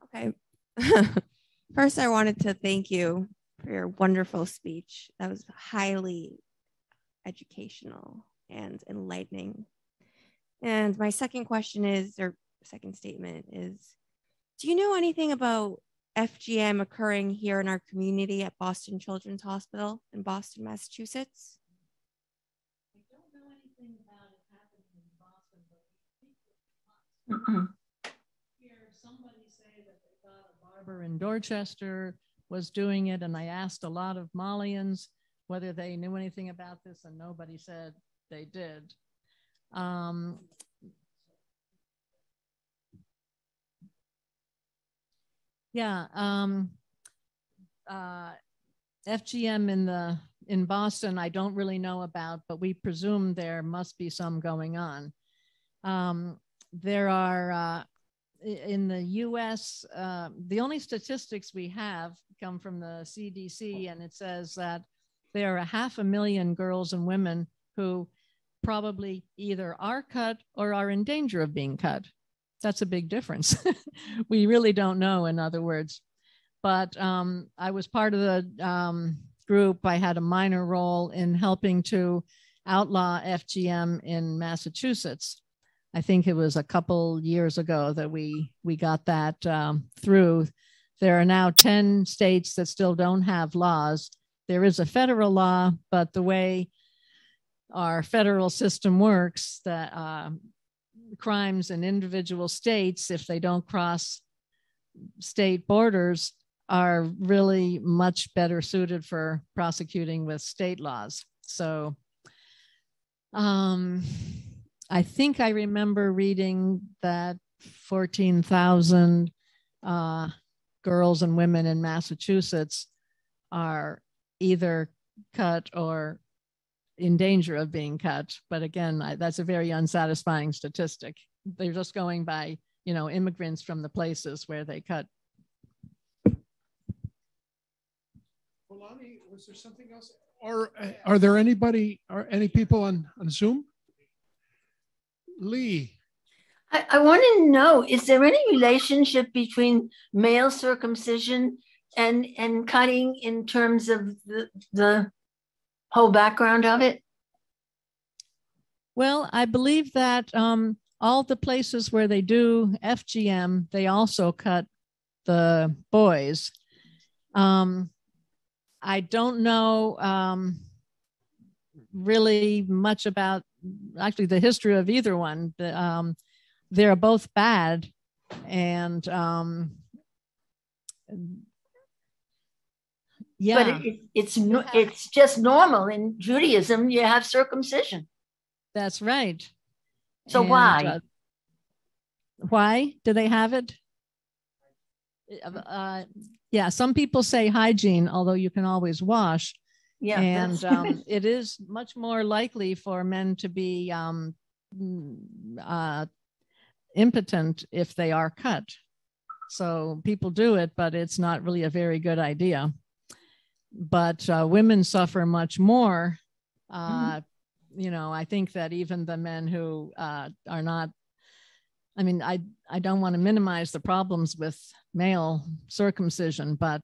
Okay. First, I wanted to thank you for your wonderful speech. That was highly educational and enlightening. And my second question is, or second statement is, do you know anything about FGM occurring here in our community at Boston Children's Hospital in Boston, Massachusetts? I don't know anything about it happening in Boston, but hear somebody say that they thought a barber in Dorchester was doing it, and I asked a lot of Malians whether they knew anything about this, and nobody said they did. FGM in Boston, I don't really know about, but we presume there must be some going on. There are, in the US, the only statistics we have come from the CDC, and it says that there are 500,000 girls and women who probably either are cut or are in danger of being cut. That's a big difference. We really don't know, in other words. But I was part of the group. I had a minor role in helping to outlaw FGM in Massachusetts. I think it was a couple years ago that we got that through. There are now 10 states that still don't have laws. There is a federal law, but the way our federal system works, that crimes in individual states, if they don't cross state borders, are really much better suited for prosecuting with state laws. So I think I remember reading that 14,000 girls and women in Massachusetts are either cut or in danger of being cut. But again, that's a very unsatisfying statistic. They're just going by, immigrants from the places where they cut. Fulani, was there something else? Or are there any people on Zoom? Lee. I want to know, is there any relationship between male circumcision and cutting in terms of the whole background of it? Well, I believe that all the places where they do FGM, they also cut the boys. I don't know really much about actually the history of either one. They're both bad, and yeah. But it's just normal in Judaism. You have circumcision. That's right. So why? Why do they have it? Yeah, some people say hygiene, although you can always wash. Yeah, and it is much more likely for men to be impotent if they are cut. So people do it, but it's not really a very good idea. But women suffer much more. I think that even the men who are not, I don't want to minimize the problems with male circumcision, but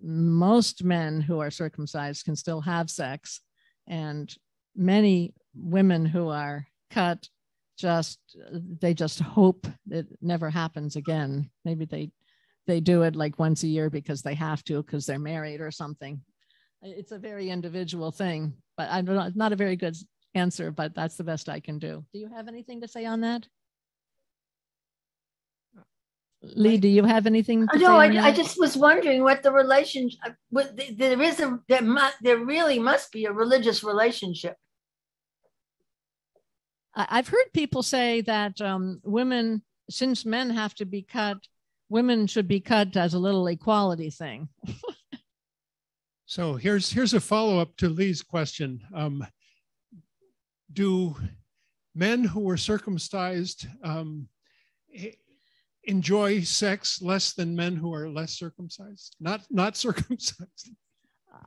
most men who are circumcised can still have sex, and many women who are cut they just hope it never happens again. Maybe they do it like once a year because they have to, because they're married or something. It's a very individual thing, but not a very good answer, but that's the best I can do. Do you have anything to say on that? Lee, do you have anything to say on that? I just was wondering what the relationship, there really must be a religious relationship. I've heard people say that women, since men have to be cut, women should be cut as a little equality thing. So here's a follow-up to Lee's question. Do men who were circumcised enjoy sex less than men who are less circumcised? Not circumcised.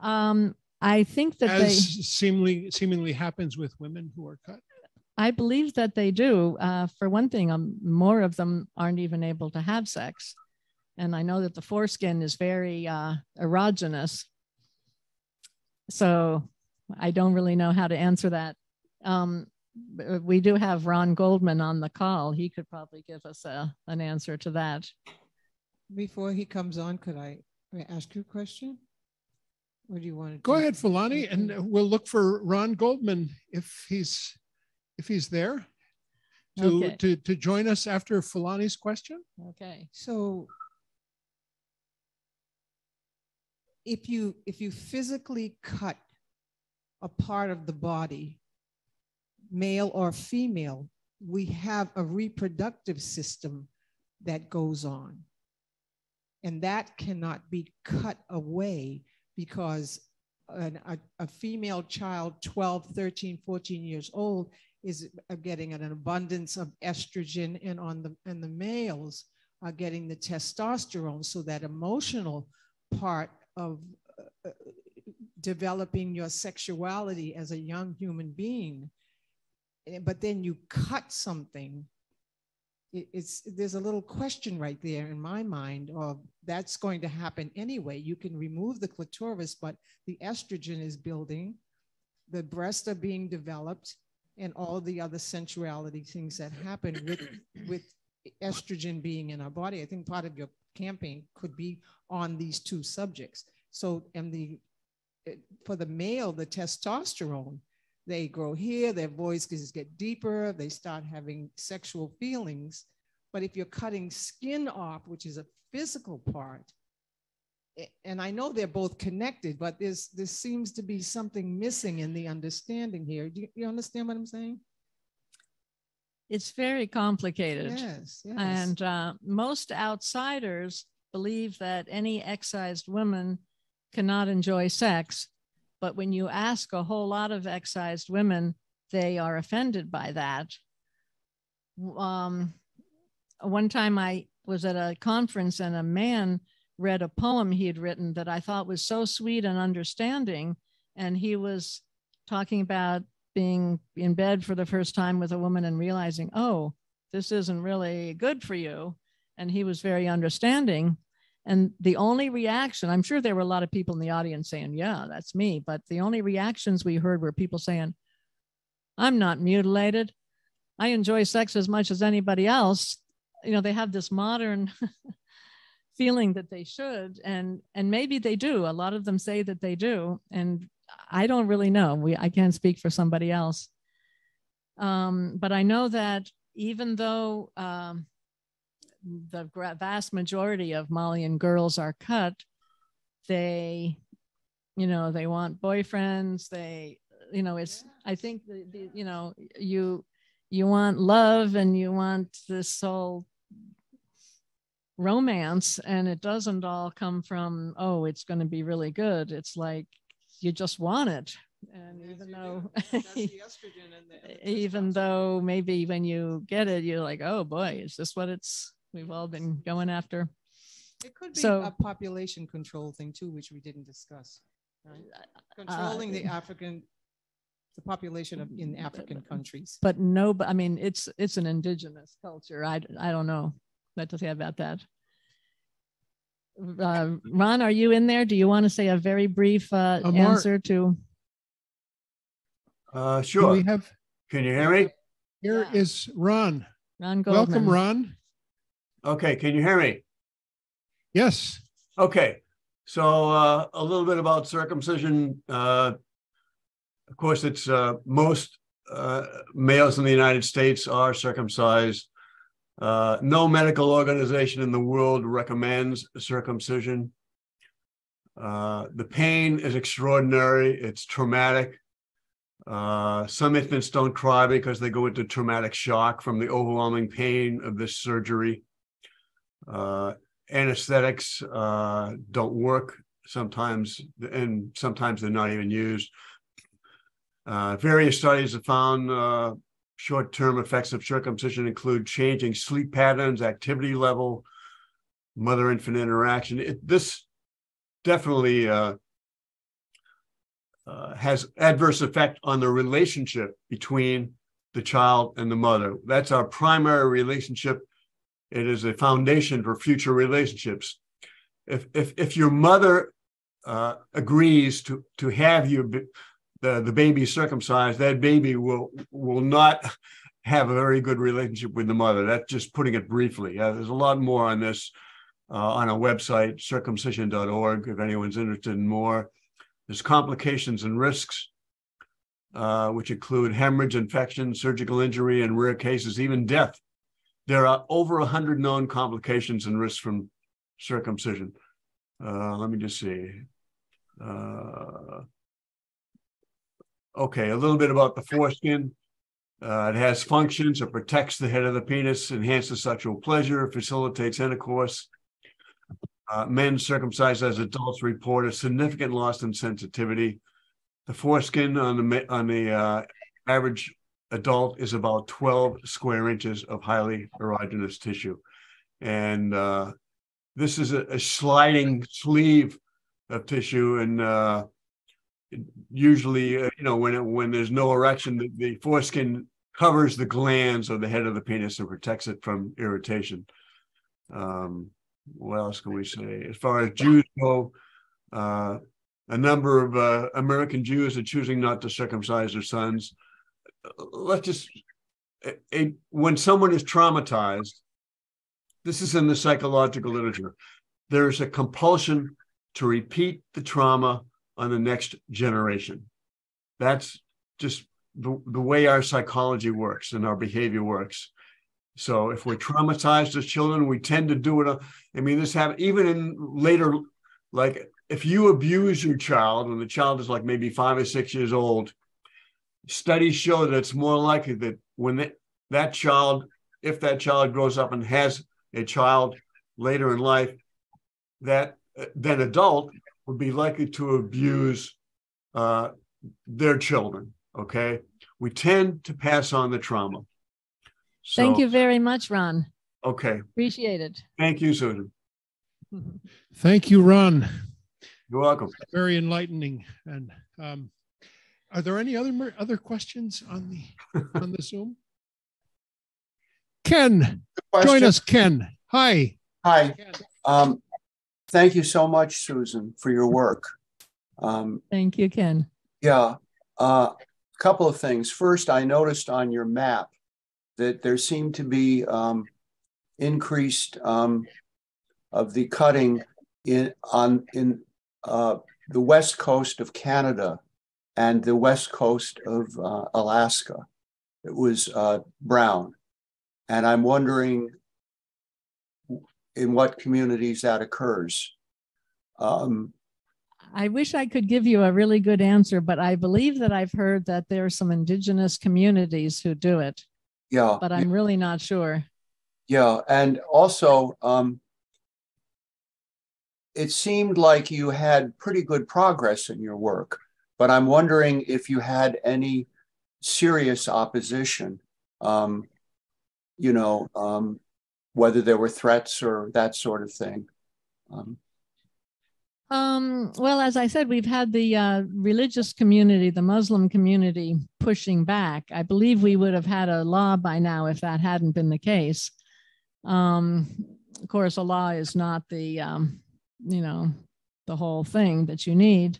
I think that seemingly happens with women who are cut. I believe that they do. For one thing, more of them aren't even able to have sex. And I know that the foreskin is very erogenous. So I don't really know how to answer that. We do have Ron Goldman on the call. He could probably give us an answer to that. Before he comes on, could I ask you a question? Or do you want to? Go ahead, Fulani, and we'll look for Ron Goldman if he's there to join us after Fulani's question. Okay. So if you physically cut a part of the body, male or female, we have a reproductive system that goes on. And that cannot be cut away because a female child, 12, 13, 14 years old, is getting an abundance of estrogen, and the males are getting the testosterone. So that emotional part of developing your sexuality as a young human being, but then you cut something, there's a little question right there in my mind of that's going to happen anyway. You can remove the clitoris, but the estrogen is building, the breasts are being developed, and all the other sensuality things that happen with estrogen being in our body. I think part of your campaign could be on these two subjects. So, and for the male, the testosterone, they grow here, their voices get deeper, they start having sexual feelings. But if you're cutting skin off, which is a physical part, and I know they're both connected, but there seems to be something missing in the understanding here. Do you understand what I'm saying? It's very complicated. Yes, yes. And most outsiders believe that any excised woman cannot enjoy sex. But when you ask a whole lot of excised women, they are offended by that. One time I was at a conference and a man read a poem he had written that I thought was so sweet and understanding. And he was talking about being in bed for the first time with a woman and realizing, oh, this isn't really good for you. And he was very understanding. And the only reaction, I'm sure there were a lot of people in the audience saying, yeah, that's me. But the only reactions we heard were people saying, I'm not mutilated. I enjoy sex as much as anybody else. You know, they have this modern feeling that they should, and maybe they do. A lot of them say that they do. And I don't really know. I can't speak for somebody else. But I know that even though the vast majority of Malian girls are cut, they, you know, they want boyfriends. They, you know, it's, I think, you know, you want love and you want this whole romance, and it doesn't all come from, oh, it's going to be really good. It's like, you just want it. And even though, even though maybe when you get it, you're like, oh boy, is this what we've all been going after? It could be a population control thing too, which we didn't discuss. Right? Controlling the population in African countries. But no, I mean, it's an indigenous culture. I don't know what to say about that. Ron, are you in there? Do you want to say a very brief answer to? Sure. Can you hear me? Here is Ron. Ron Goldman. Welcome, Ron. Okay, can you hear me? Yes. Okay, so a little bit about circumcision. Of course, it's most males in the United States are circumcised. No medical organization in the world recommends circumcision. The pain is extraordinary. It's traumatic. Some infants don't cry because they go into traumatic shock from the overwhelming pain of this surgery. Anesthetics don't work sometimes, and sometimes they're not even used. Various studies have found short-term effects of circumcision include changing sleep patterns, activity level, mother-infant interaction. This definitely has adverse effect on the relationship between the child and the mother. That's our primary relationship. It is a foundation for future relationships. If your mother agrees to have the baby circumcised, that baby will not have a very good relationship with the mother. That's just putting it briefly. There's a lot more on this on our website, circumcision.org, if anyone's interested in more. There's complications and risks, which include hemorrhage, infection, surgical injury, and rare cases, even death. There are over 100 known complications and risks from circumcision. Let me just see. Okay, a little bit about the foreskin. It has functions. It protects the head of the penis, enhances sexual pleasure, facilitates intercourse. Men circumcised as adults report a significant loss in sensitivity. The foreskin on the average adult is about 12 square inches of highly erogenous tissue. And this is a sliding sleeve of tissue, and usually, when there's no erection, the foreskin covers the glands of the head of the penis and protects it from irritation. What else can we say? As far as Jews go, a number of American Jews are choosing not to circumcise their sons. When someone is traumatized, this is in the psychological literature, there's a compulsion to repeat the trauma on the next generation. That's just the way our psychology works and our behavior works. So if we're traumatized as children, we tend to do it. I mean, this happens even in later, like if you abuse your child when the child is like maybe 5 or 6 years old, studies show that it's more likely that when that child, if that child grows up and has a child later in life, that then adult would be likely to abuse their children. Okay, we tend to pass on the trauma. So, thank you very much, Ron. Okay, Appreciate it. thank you, Susan. Thank you, Ron. You're welcome. Very enlightening. And are there any other questions on the Zoom? Ken, join us, Ken. Hi. Hi. Thank you so much, Susan, for your work. Thank you, Ken. Yeah. Couple of things. First, I noticed on your map that there seemed to be increased of the cutting in the west coast of Canada and the west coast of Alaska. It was brown. And I'm wondering in what communities that occurs. I wish I could give you a really good answer, but I believe that I've heard that there are some indigenous communities who do it. Yeah. But I'm really not sure. Yeah. And also, it seemed like you had pretty good progress in your work, but I'm wondering if you had any serious opposition, whether there were threats or that sort of thing. Well, as I said, we've had the religious community, the Muslim community pushing back. I believe we would have had a law by now if that hadn't been the case. Of course, a law is not the, the whole thing that you need.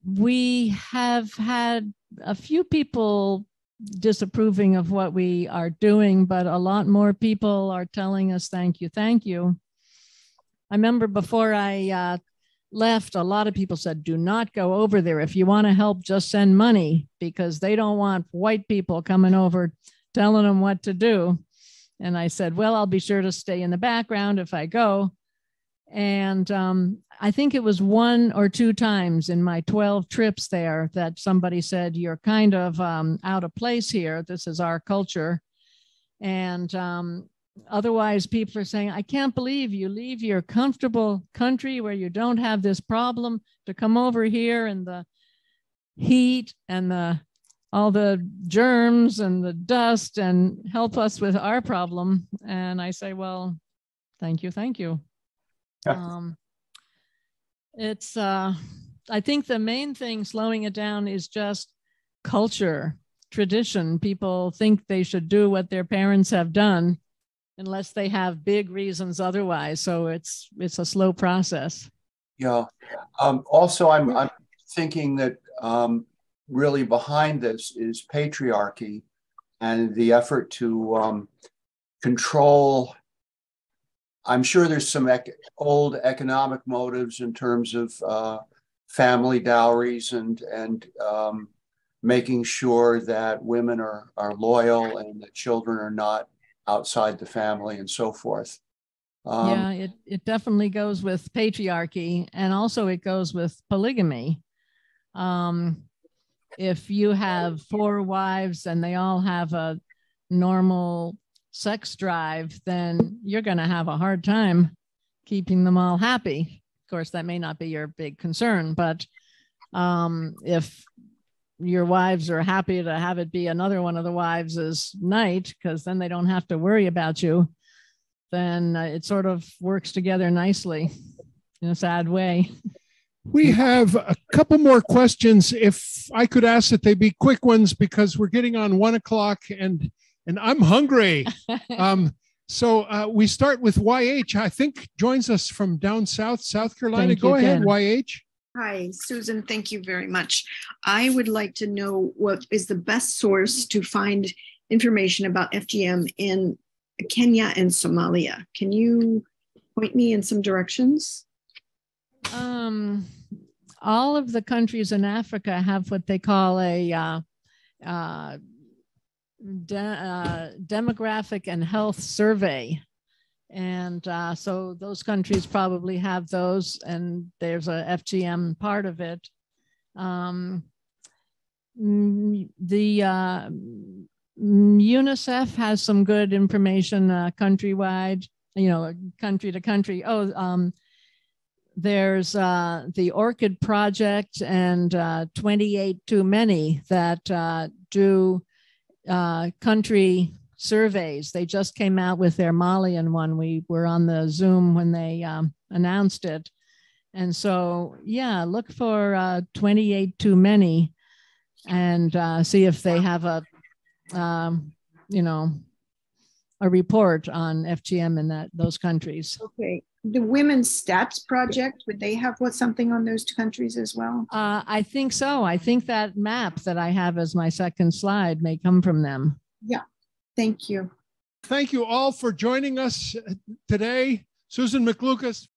We have had a few people disapproving of what we are doing, but a lot more people are telling us, thank you, thank you. I remember before I left, a lot of people said, do not go over there. If you want to help, just send money, because they don't want white people coming over telling them what to do. And I said, well, I'll be sure to stay in the background if I go. And I think it was 1 or 2 times in my 12 trips there that somebody said, you're kind of out of place here. This is our culture. And otherwise, people are saying, I can't believe you leave your comfortable country where you don't have this problem to come over here in the heat and all the germs and the dust and help us with our problem. And I say, well, thank you, thank you. It's, I think the main thing slowing it down is just culture, tradition. People think they should do what their parents have done unless they have big reasons otherwise. So it's a slow process. Yeah. Also, I'm thinking that really behind this is patriarchy and the effort to control. I'm sure there's some old economic motives in terms of family dowries and making sure that women are loyal and that children are not outside the family and so forth. Yeah, it definitely goes with patriarchy, and also it goes with polygamy. If you have 4 wives and they all have a normal sex drive, then you're going to have a hard time keeping them all happy. Of course, that may not be your big concern, but if your wives are happy to have it be another one of the wives' night, because then they don't have to worry about you, then it sort of works together nicely in a sad way. We have a couple more questions. If I could ask that they be quick ones, because we're getting on 1 o'clock and I'm hungry. So we start with YH, I think joins us from down south, South Carolina. Go ahead, YH. Hi, Susan. Thank you very much. I would like to know what is the best source to find information about FGM in Kenya and Somalia. Can you point me in some directions? All of the countries in Africa have what they call a demographic and health survey. And so those countries probably have those, and there's a FGM part of it. The UNICEF has some good information countrywide, country to country. There's the Orchid Project and 28 Too Many that do country surveys. They just came out with their Malian one. We were on the Zoom when they announced it. And so, yeah, look for 28 Too Many and see if they have a report on FGM in those countries. Okay. The Women's Stats Project, would they have something on those two countries as well? I think so. I think that map that I have as my second slide may come from them. Yeah. Thank you. Thank you all for joining us today. Susan McLucas.